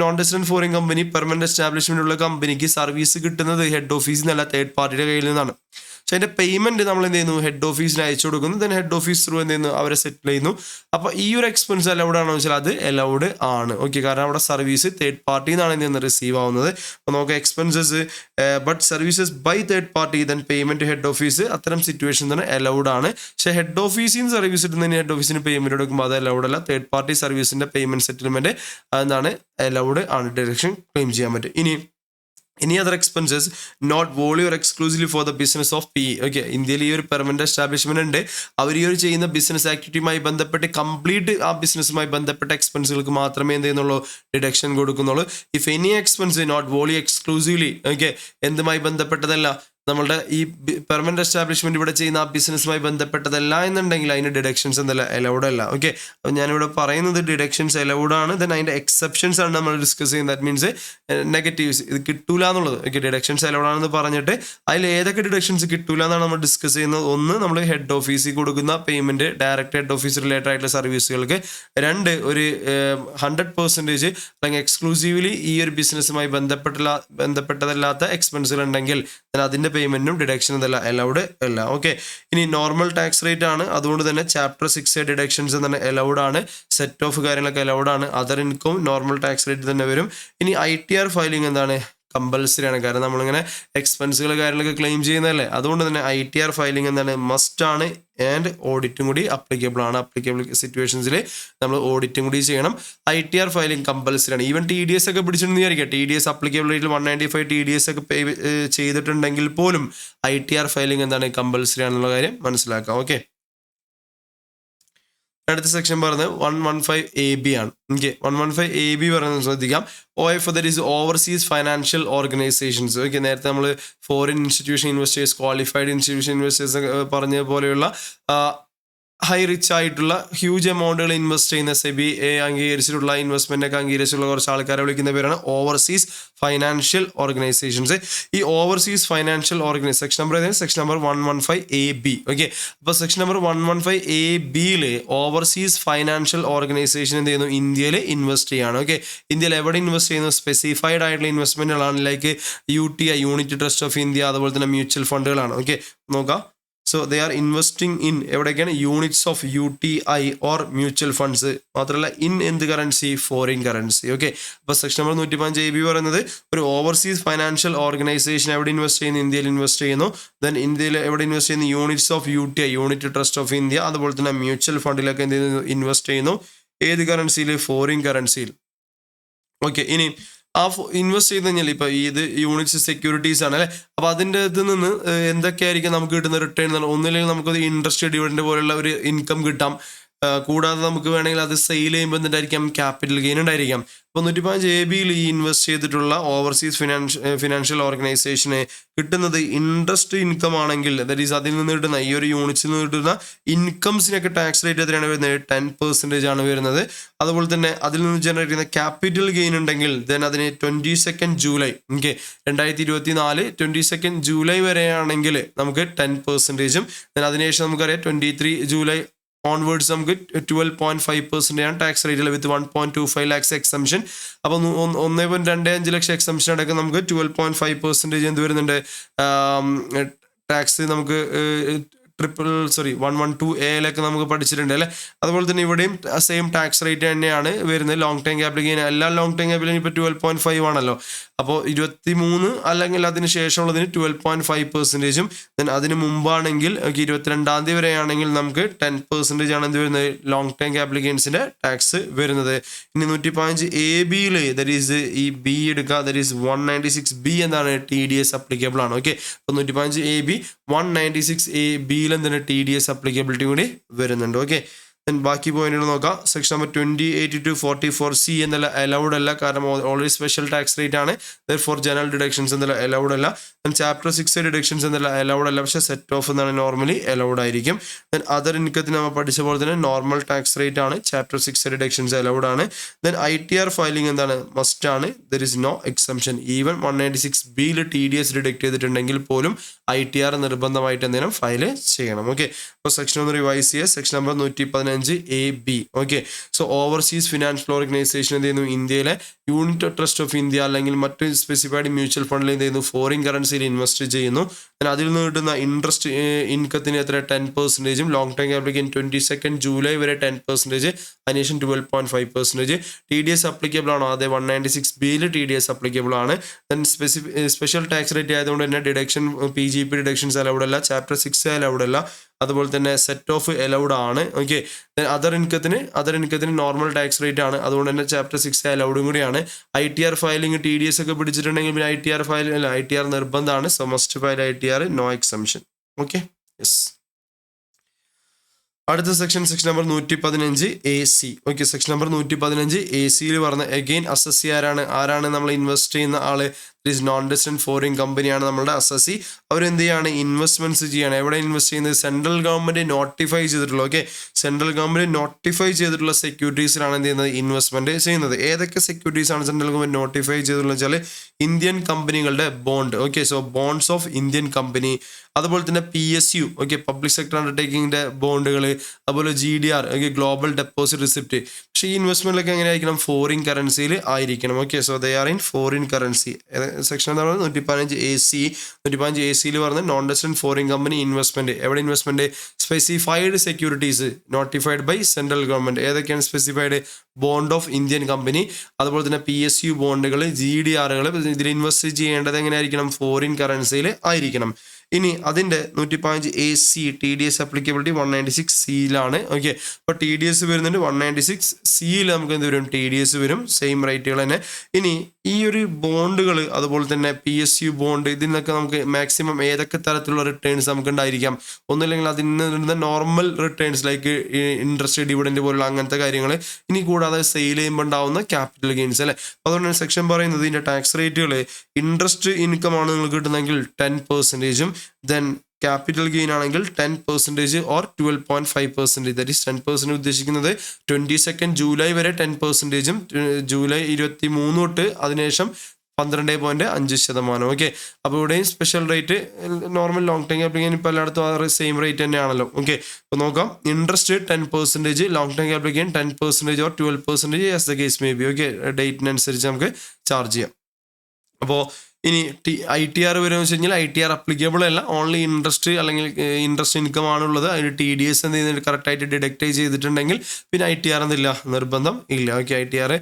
non resident foreign company permanent establishment ഉള്ള കമ്പനിക്ക് സർവീസ് കിട്ടുന്നത് ഹെഡ് ഓഫീസിൽ നിന്നല്ല, തേർഡ് പാർട്ടിയുടെ കയ്യിൽ നിന്നാണ്. പക്ഷെ അതിന്റെ പേയ്മെന്റ് നമ്മൾ എന്ത് ചെയ്യുന്നു, ഹെഡ് ഓഫീസിന് അയച്ചു കൊടുക്കുന്നു. ദെൻ ഹെഡ് ഓഫീസ് ത്രൂ എന്ത് ചെയ്യുന്നു, അവരെ സെറ്റിൽ ചെയ്യുന്നു. അപ്പോൾ ഈ ഒരു എക്സ്പെൻസ് അലൗഡ് ആണോ വെച്ചാൽ അത് അലൗഡ് ആണ്. ഓക്കെ, കാരണം അവിടെ സർവീസ് തേർഡ് പാർട്ടിയിൽ നിന്നാണ് എന്ത് ചെയ്യുന്നത്, റിസീവ് ആവുന്നത്. അപ്പോൾ നമുക്ക് expenses but services by third party then payment head office, അത്തരം സിറ്റുവേഷൻ തന്നെ അലൗഡ് ആണ്. പക്ഷേ ഹെഡ് ഓഫീസിൽ നിന്ന് സർവീസ് ഇടുന്നതിന് ഹെഡ് ഓഫീസിന് പേയ്മെന്റ് കൊടുക്കുമ്പോൾ അത് അലൗഡ് അല്ല. തേർഡ് പാർട്ടി സർവീസിന്റെ പേയ്മെന്റ് സെറ്റിൽമെന്റ് അതെന്താണ്, അലൗഡ് ആണ്, ഡിഡക്ഷൻ ക്ലെയിം ചെയ്യാൻ പറ്റും. ഇനി any other expenses not wholly or exclusively for the business of PE. Okay, ഇന്ത്യയിൽ ഈ ഒരു പെർമനന്റ് എസ്റ്റാബ്ലിഷ്മെന്റ് ഉണ്ട്, അവർ ഈ ഒരു ചെയ്യുന്ന ബിസിനസ് ആക്ടിവിറ്റിയുമായി ബന്ധപ്പെട്ട് കംപ്ലീറ്റ് ആ ബിസിനസ്സുമായി ബന്ധപ്പെട്ട എക്സ്പെൻസുകൾക്ക് മാത്രമേ എന്ത് ചെയ്യുന്നുള്ളൂ, ഡിഡക്ഷൻ കൊടുക്കുന്നുള്ളൂ. If any expense not wholly exclusively, okay, എന്തുമായി ബന്ധപ്പെട്ടതല്ല, നമ്മളുടെ ഈ പെർമനന്റ് എസ്റ്റാബ്ലിഷ്മെന്റ് ഇവിടെ ചെയ്യുന്ന ആ ബിസിനസ്സുമായി ബന്ധപ്പെട്ടതല്ല എന്നുണ്ടെങ്കിൽ അതിന് ഡിഡക്ഷൻസ് എന്തല്ല, അലൗഡ് അല്ല. ഓക്കെ, അപ്പോൾ ഞാനിവിടെ പറയുന്നത് ഡിഡക്ഷൻസ് അലൗഡ് ആണ്. ദെൻ അതിൻ്റെ എക്സെപ്ഷൻസ് ആണ് നമ്മൾ ഡിസ്കസ് ചെയ്യുന്നത്. ദാറ്റ് മീൻസ് നെഗറ്റീവ്സ് ഇത് കിട്ടൂല എന്നുള്ളത്. ഓക്കെ, ഡിഡക്ഷൻസ് അലൗഡ് ആണെന്ന് പറഞ്ഞിട്ട് അതിൽ ഏതൊക്കെ ഡിഡക്ഷൻസ് കിട്ടൂല എന്നാണ് നമ്മൾ ഡിസ്കസ് ചെയ്യുന്നത്. ഒന്ന്, നമ്മൾ ഹെഡ് ഓഫീസിൽ കൊടുക്കുന്ന payment direct head office related ആയിട്ടുള്ള സർവീസുകൾക്ക്. രണ്ട്, ഒരു 100% അല്ലെങ്കിൽ എക്സ്ക്ലൂസീവ്ലി ഈ ഒരു ബിസിനസ്സുമായി ബന്ധപ്പെട്ടതല്ലാത്ത എക്സ്പെൻസുകൾ ഉണ്ടെങ്കിൽ അതിന്റെ പേയ്മെന്റും ഡിഡക്ഷൻ എന്തല്ല, അലൗഡ് അല്ല. ഓക്കെ, ഇനി നോർമൽ ടാക്സ് റേറ്റ് ആണ്, അതുകൊണ്ട് തന്നെ ചാപ്റ്റർ 6 ഡിഡക്ഷൻസ് തന്നെ അലൗഡ് ആണ്. സെറ്റ് ഓഫ് കാര്യങ്ങളൊക്കെ അലൗഡ് ആണ്. Other income normal tax rate തന്നെ വരും. ഇനി ITR ഫയലിംഗ് എന്താണ്, കമ്പൽസറി ആണ്. കാരണം നമ്മളിങ്ങനെ എക്സ്പെൻസുകൾ കാര്യങ്ങളൊക്കെ ക്ലെയിം ചെയ്യുന്നതല്ലേ, അതുകൊണ്ട് തന്നെ ITR ഫയലിംഗ് എന്താണ്, മസ്റ്റ് ആണ്. ആൻഡ് ഓഡിറ്റും കൂടി അപ്ലിക്കബിൾ ആണ്. അപ്ലിക്കബിൾ സിറ്റുവേഷൻസിൽ നമ്മൾ ഓഡിറ്റും കൂടി ചെയ്യണം. ITR ഫയലിംഗ് കമ്പൽസറി ആണ്. ഈവൻ TDS ഒക്കെ പിടിച്ചിട്ടുണ്ടെന്ന് വിചാരിക്കുക, TDS അപ്ലിക്കബിൾ ആയിട്ട് 195 TDS ഒക്കെ പേ ചെയ്തിട്ടുണ്ടെങ്കിൽ പോലും ITR ഫയലിംഗ് എന്താണ്, കമ്പൽസറി ആണെന്നുള്ള കാര്യം മനസ്സിലാക്കാം. ഓക്കെ, അടുത്ത സെക്ഷൻ പറയുന്നത് 115AB ആണ്. ഓക്കെ, 115AB പറയുന്നത് ശ്രദ്ധിക്കാം. OF that is overseas financial organisations. Okay, നേരത്തെ നമ്മൾ foreign institution investors, qualified institution investors പറഞ്ഞ പോലെയുള്ള ഹൈ റിച്ച് ആയിട്ടുള്ള ഹ്യൂജ് എമൗണ്ടുകൾ ഇൻവെസ്റ്റ് ചെയ്യുന്ന SEBI അംഗീകരിച്ചിട്ടുള്ള ഇൻവെസ്റ്റ്മെന്റ് അംഗീകരിച്ചിട്ടുള്ള കുറച്ച് ആൾക്കാരെ വിളിക്കുന്ന പേരാണ് ഓവർസീസ് ഫൈനാൻഷ്യൽ ഓർഗനൈസേഷൻസ്. ഈ overseas financial organisation section number ഏതാണ്, സെക്ഷൻ നമ്പർ 115AB. ഓക്കെ, അപ്പോൾ സെക്ഷൻ നമ്പർ 115ABയിൽ ഓവർസീസ് ഫൈനാൻഷ്യൽ ഓർഗനൈസേഷൻ എന്ത് ചെയ്യുന്നു, ഇന്ത്യയിൽ ഇൻവെസ്റ്റ് ചെയ്യാണ്. ഓക്കെ, ഇന്ത്യയിൽ എവിടെ ഇൻവെസ്റ്റ് ചെയ്യുന്നു, സ്പെസിഫൈഡ് ആയിട്ടുള്ള ഇൻവെസ്റ്റ്മെന്റുകളാണ്. Like UTI, unit trust of India, അതുപോലെ തന്നെ മ്യൂച്വൽ ഫണ്ടുകളാണ്. ഓക്കെ, നോക്കാം. So they are investing in എവിടെയൊക്കെയാണ്, units of UTI or mutual funds. മാത്രമല്ല ഇൻ എന്ത് കറൻസി, ഫോറിൻ കറൻസി. ഓക്കെ, അപ്പോൾ സെക്ഷൻ നമ്പർ 115AB പറയുന്നത് ഒരു ഓവർസീസ് ഫൈനാൻഷ്യൽ ഓർഗനൈസേഷൻ എവിടെ ഇൻവെസ്റ്റ് ചെയ്യുന്നു, ഇന്ത്യയിൽ ഇൻവെസ്റ്റ് ചെയ്യുന്നു. ദെൻ ഇന്ത്യയിൽ എവിടെ ഇൻവെസ്റ്റ് ചെയ്യുന്നു, units of UTI, unit trust of India, അതുപോലെ തന്നെ മ്യൂച്വൽ ഫണ്ടിലൊക്കെ എന്ത് ചെയ്യുന്നു, ഇൻവെസ്റ്റ് ചെയ്യുന്നു. ഏത് കറൻസിയിൽ, ഫോറിൻ കറൻസിയിൽ. ഓക്കെ, ഇനി ആ ഇൻവെസ്റ്റ് ചെയ്ത് കഴിഞ്ഞാൽ ഇപ്പോൾ ഇത് യൂണിറ്റ്സ് സെക്യൂരിറ്റീസ് ആണ് അല്ലേ. അപ്പോൾ അതിൻ്റെ ഇതിൽ നിന്ന് എന്തൊക്കെയായിരിക്കും നമുക്ക് കിട്ടുന്ന റിട്ടേൺ? ഒന്നില്ലെങ്കിൽ നമുക്കൊരു ഇൻട്രസ്റ്റ് ഡിവിഡൻഡ് പോലുള്ള ഒരു ഇൻകം കിട്ടാം. കൂടാതെ നമുക്ക് വേണമെങ്കിൽ അത് സെയിൽ ചെയ്യുമ്പോൾ എന്തായിരിക്കാം, ക്യാപിറ്റൽ ഗെയിൻ ഉണ്ടായിരിക്കാം. അപ്പോൾ 115ABയിൽ ഈ ഇൻവെസ്റ്റ് ചെയ്തിട്ടുള്ള ഓവർസീസ് ഫിനാൻഷ്യൽ ഓർഗനൈസേഷന് കിട്ടുന്നത് ഇൻട്രസ്റ്റ് ഇൻകം ആണെങ്കിൽ, ദാറ്റ് ഈസ് അതിൽ നിന്ന് കിട്ടുന്ന ഈ ഒരു യൂണിറ്റ്സിൽ നിന്ന് കിട്ടുന്ന ഇൻകംസിനൊക്കെ ടാക്സ് റേറ്റ് എത്രയാണ് വരുന്നത്, 10% ആണ് വരുന്നത്. അതുപോലെ തന്നെ അതിൽ നിന്ന് ജനറേറ്റ് ചെയ്യുന്ന ക്യാപിറ്റൽ ഗെയിൻ ഉണ്ടെങ്കിൽ ദെൻ അതിന് 22 ജൂലൈ, ഓക്കെ, 2024 22 ജൂലൈ വരെയാണെങ്കിൽ നമുക്ക് 10%. ദെൻ അതിനുശേഷം നമുക്കറിയാം 23 ജൂലൈ ഓൺവേർഡ്സ് നമുക്ക് 12.5% ആണ് ടാക്സ് റേറ്റിൽ വിത്ത് 1.25 lakhs എക്സംഷൻ. അപ്പോൾ 1.25 ലക്ഷം എക്സംഷൻ അടക്കം നമുക്ക് 12.5% എന്ത് വരുന്നുണ്ട്, ടാക്സ് നമുക്ക് 112A നമുക്ക് പഠിച്ചിട്ടുണ്ട് അല്ലേ. അതുപോലെ തന്നെ ഇവിടെയും സെയിം ടാക്സ് റേറ്റ് തന്നെയാണ് വരുന്നത്. ലോങ് ടൈം ക്യാപിറ്റൽ ഗെയിൻ എല്ലാ ലോങ് ടൈം ക്യാപിറ്റൽ ഇപ്പോൾ 12.5 ആണല്ലോ. അപ്പോൾ 23 അല്ലെങ്കിൽ അതിന് ശേഷമുള്ളതിന് 12.5%. ദെൻ അതിന് മുമ്പാണെങ്കിൽ 22-ാം തീയതി വരെയാണെങ്കിൽ നമുക്ക് 10% ആണ് എന്ത് വരുന്നത്, ലോങ് ടൈം ക്യാപിറ്റൽ ഗെയിൻസിന്റെ ടാക്സ് വരുന്നത്. ഇനി 115ABയിൽ ദാറ്റ് ഈസ് ഈ ബി എടുക്കുക, ദാറ്റ് ഈസ് 196B എന്താണ്, TDS അപ്ലിക്കബിൾ ആണ്. ഓക്കെ, അപ്പോൾ 115AB 196AB എന്താണ് TDS അപ്ലിക്കബിലിറ്റി കൂടി വരുന്നുണ്ട്. ഓക്കെ, ബാക്കി പോയിന്റുകൾ നോക്കാം. സെക്ഷൻ നമ്പർ 28 to 44C എന്നുള്ള അലൗഡ് അല്ല, കാരണം ഓൾറെഡി സ്പെഷ്യൽ ടാക്സ് റേറ്റ് ആണ്. ഫോർ ജനറൽ ഡിഡക്ഷൻസ് എന്നുള്ള അലൗഡ് അല്ല. ചാപ്റ്റർ 6 ഡിഡക്ഷൻസ് എന്നുള്ള അലൗഡ് അല്ല, പക്ഷേ സെറ്റ് ഓഫ് എന്നാണ് നോർമലി അലൗഡ് ആയിരിക്കും. അതർ ഇൻകത്തിന് നമ്മൾ പഠിച്ച പോലെ തന്നെ നോർമൽ ടാക്സ് റേറ്റ് ആണ്. ചാപ്റ്റർ 6 ഡിഡക്ഷൻസ് അലൗഡ് ആണ്. ITR ഫയലിംഗ് എന്താണ്, മസ്റ്റ് ആണ്. There is no exemption. Even 196B TDS deduct ചെയ്തിട്ടുണ്ടെങ്കിൽ പോലും ITR നിർബന്ധമായിട്ട് എന്തെങ്കിലും ഫയൽ ചെയ്യണം. ഓക്കെ, അപ്പോൾ സെക്ഷൻ ഒന്ന് റിവൈസ് ചെയ്യുക. Section number 115AB. Okay, so overseas financial organisation എന്ത് ചെയ്യുന്നു, ഇന്ത്യയിലെ യൂണിറ്റ് ട്രസ്റ്റ് ഓഫ് ഇന്ത്യ അല്ലെങ്കിൽ മറ്റ് സ്പെസിഫൈഡ് മ്യൂച്വൽ ഫണ്ടിൽ എന്ത് ചെയ്യുന്നു, ഫോറിൻ കറൻസിയിൽ ഇൻവെസ്റ്റ് ചെയ്യുന്നു. അതിൽ നിന്ന് കിട്ടുന്ന ഇൻട്രസ്റ്റ് ഇൻകത്തിന് എത്ര 10%, ലോങ് ടൈം ആപ്ലിക്കൻ 22 ജൂലൈ വരെ 10%, അതിനുശേഷം 12.5%. TDS അപ്ലിക്കബിൾ ആണോ, അതെ 196B TDS അപ്ലിക്കബിൾ ആണ്. സ്പെഷ്യൽ ടാക്സ് റേറ്റ് ആയതുകൊണ്ട് തന്നെ ഡിഡക്ഷൻ PGP ഡിഡക്ഷൻസ് അലൗഡ് അല്ല. ചാപ്റ്റർ 6 അലൗഡ് അല്ല. അതുപോലെ തന്നെ സെറ്റ് ഓഫ് അലൗഡ് ആണ്. ഓക്കെ, അതർ ഇൻകത്തിന് നോർമൽ ടാക്സ് റേറ്റ് ആണ്. അതുകൊണ്ട് തന്നെ ചാപ്റ്റർ 6 അലൗഡും കൂടിയാണ്. ITR ഫയലിംഗ് TDS ഒക്കെ പിടിച്ചിട്ടുണ്ടെങ്കിൽ പിന്നെ ITR നിർബന്ധമാണ്. So must file ITR, no exemption. Okay, yes. അടുത്ത section number 115AC. Okay, section number 115AC പറഞ്ഞ അഗെയിൻ അസസി ആരാണ് നമ്മൾ ഇൻവെസ്റ്റ് ചെയ്യുന്ന ആള്. നോൺ റെസിഡന്റ് ഫോറിൻ കമ്പനിയാണ് നമ്മളുടെ അസസി. അവരെന്ത് ചെയ്യാണ്, ഇൻവെസ്റ്റ്മെന്റ്സ് ചെയ്യാണ്. എവിടെ ഇൻവെസ്റ്റ് ചെയ്യുന്നത്, സെൻട്രൽ ഗവൺമെന്റ് നോട്ടിഫൈ ചെയ്തിട്ടുള്ള, ഓക്കെ, സെൻട്രൽ ഗവൺമെന്റ് നോട്ടിഫൈ ചെയ്തിട്ടുള്ള സെക്യൂരിറ്റീസിലാണ് എന്ത് ചെയ്യുന്നത്, ഇൻവെസ്റ്റ്മെന്റ് ചെയ്യുന്നത്. ഏതൊക്കെ സെക്യൂരിറ്റീസ് ആണ് സെൻട്രൽ ഗവൺമെന്റ് നോട്ടിഫൈ ചെയ്തിട്ടുള്ളത് വെച്ചാൽ ഇന്ത്യൻ കമ്പനികളുടെ bond. Okay, so bonds of Indian company. അതുപോലെ തന്നെ PSU, ഓക്കെ, പബ്ലിക് സെക്ടർ അണ്ടർടേക്കിങ്ങിന്റെ ബോണ്ടുകൾ. അതുപോലെ GDR, okay, global deposit receipt. പക്ഷേ ഈ ഇൻവെസ്റ്റ്മെന്റിലൊക്കെ എങ്ങനെ ആയിരിക്കണം, ഫോറിൻ കറൻസിയിൽ ആയിരിക്കണം. Okay, so they are in foreign currency. Section എന്ന് പറയുന്നത് 115AC പറഞ്ഞ non resident foreign company investment. എവിടെ investment, specified securities notified by central government. ഏതൊക്കെയാണ് specified, bond of Indian company, അതുപോലെ തന്നെ PSU ബോണ്ടുകൾ, GDRകൾ. ഇതിൽ ഇൻവെസ്റ്റ് ചെയ്യേണ്ടത് എങ്ങനെയായിരിക്കണം, ഫോറിൻ കറൻസിയിൽ ആയിരിക്കണം. ഇനി അതിൻ്റെ 115AC TDS applicability 196C okay, അപ്പോൾ TDS വരുന്നുണ്ട് 196C നമുക്ക് എന്ത് വരും, TDS വരും, സെയിം റേറ്റുകൾ തന്നെ. ഇനി ഈ ഒരു ബോണ്ടുകൾ അതുപോലെ തന്നെ PSU ബോണ്ട്, ഇതിൽ നിന്നൊക്കെ നമുക്ക് മാക്സിമം ഏതൊക്കെ തരത്തിലുള്ള റിട്ടേൺസ് നമുക്ക് ഉണ്ടായിരിക്കാം. ഒന്നുമില്ലെങ്കിൽ അതിൽ നിന്ന് normal returns like interest dividend പോലുള്ള അങ്ങനത്തെ കാര്യങ്ങൾ. ഇനി കൂടാതെ സെയിൽ ചെയ്യുമ്പോൾ ഉണ്ടാവുന്ന ക്യാപിറ്റൽ ഗെയിൻസ് അല്ലേ. അതുകൊണ്ടാണ് സെക്ഷൻ പറയുന്നത് ഇതിൻ്റെ ടാക്സ് റേറ്റുകൾ ഇൻട്രസ്റ്റ് ഇൻകം ആണ് നിങ്ങൾക്ക് കിട്ടുന്നതെങ്കിൽ 10%, ദെൻ ക്യാപിറ്റൽ ഗെയിൻ ആണെങ്കിൽ 10% ഓർ 12.5%. ദാറ്റ് ഈസ് 10% ഉദ്ദേശിക്കുന്നത് 22 ജൂലൈ വരെ 10%, ജൂലൈ 23 തൊട്ട് അതിനുശേഷം 12.5%. ഓക്കെ, അപ്പോൾ ഇവിടെയും special rate normal long time ആപ്ലിക്കൻ ഇപ്പോൾ എല്ലായിടത്തും സെയിം റേറ്റ് തന്നെയാണല്ലോ. ഓക്കെ, അപ്പോൾ നോക്കാം. ഇൻട്രസ്റ്റ് 10%, ലോങ് ടൈം ആപ്ലിക്കൻ 10% or 12% as the case may be. Okay, ഡേറ്റിനനുസരിച്ച് നമുക്ക് ചാർജ് ചെയ്യാം. അപ്പോൾ ഇനി ITR വരുമെന്ന് വെച്ച് കഴിഞ്ഞാൽ ITR അപ്ലിക്കബിൾ അല്ല, ഓൺലി ഇൻട്രസ്റ്റ് അല്ലെങ്കിൽ ഇൻട്രസ്റ്റ് ഇൻകം ആണുള്ളത്. അതിന് TDS എന്ത് ചെയ്യുന്നത് കറക്റ്റായിട്ട് ഡിഡക്റ്റ് ചെയ്തിട്ടുണ്ടെങ്കിൽ പിന്നെ ITR എന്തില്ല, നിർബന്ധം ഇല്ല. ഓക്കെ, ITR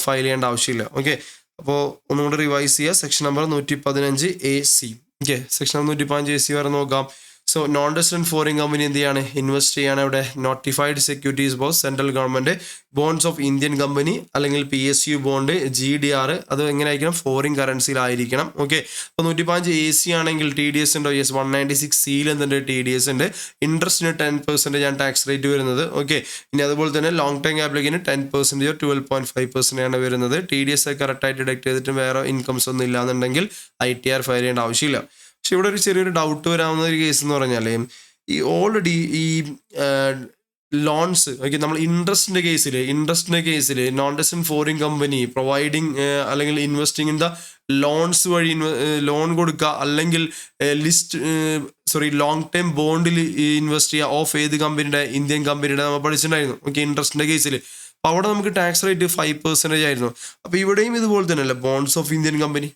ഫയൽ ചെയ്യേണ്ട ആവശ്യമില്ല. ഓക്കെ, അപ്പോൾ ഒന്നുകൂടി റിവൈസ് ചെയ്യുക. Section number 115AC. Okay, section number 115AC വരെ നോക്കാം. So non resident foreign company എന്ത് ചെയ്യാണ്, ഇൻവെസ്റ്റ് ചെയ്യാണ് ഇവിടെ notified securities boss central government, bonds of Indian company അല്ലെങ്കിൽ PSU ബോണ്ട്, GDR. അത് എങ്ങനെ ആയിരിക്കണം, ഫോറിൻ കറൻസിയിലായിരിക്കണം. ഓക്കെ, അപ്പോൾ 115AC ആണെങ്കിൽ TDS ഉണ്ടോ, യെസ് 196C എന്തുണ്ട്, TDS ഉണ്ട്. ഇൻട്രസ്റ്റിന് 10% ആണ് ടാക്സ് റേറ്റ് വരുന്നത്. ഓക്കെ, ഇനി അതുപോലെ തന്നെ ലോങ് ടൈം ആപ്ലിക്കന് 10% 12.5% ആണ് വരുന്നത്. TDS കറക്റ്റായിട്ട് ഡിഡക്ട് ചെയ്തിട്ട് വേറെ ഇൻകംസ് ഒന്നും ഇല്ലാന്നുണ്ടെങ്കിൽ ITR ഫയൽ ചെയ്യേണ്ട ആവശ്യമില്ല. പക്ഷെ ഇവിടെ ഒരു ചെറിയൊരു ഡൗട്ട് വരാവുന്ന ഒരു കേസ് എന്ന് പറഞ്ഞാൽ ഈ ഓൾറെഡി ഈ ലോൺസ്, ഓക്കെ, നമ്മൾ ഇൻട്രസ്റ്റിൻ്റെ കേസിൽ non resident foreign company providing അല്ലെങ്കിൽ ഇൻവെസ്റ്റിംഗ് ഇൻ ദ ലോൺസ് വഴി ലോൺ കൊടുക്കുക അല്ലെങ്കിൽ ലോങ് ടൈം ബോണ്ടിൽ ഇൻവെസ്റ്റ് ചെയ്യുക ഓഫ് ഏത് കമ്പനിയുടെ, ഇന്ത്യൻ കമ്പനിയുടെ നമ്മൾ പഠിച്ചിട്ടുണ്ടായിരുന്നു. ഓക്കെ, ഇൻട്രസ്റ്റിൻ്റെ കേസിൽ. അപ്പോൾ അവിടെ നമുക്ക് ടാക്സ് റേറ്റ് 5% ആയിരുന്നു. അപ്പോൾ ഇവിടെയും ഇതുപോലെ തന്നെയല്ലേ, bonds of Indian company.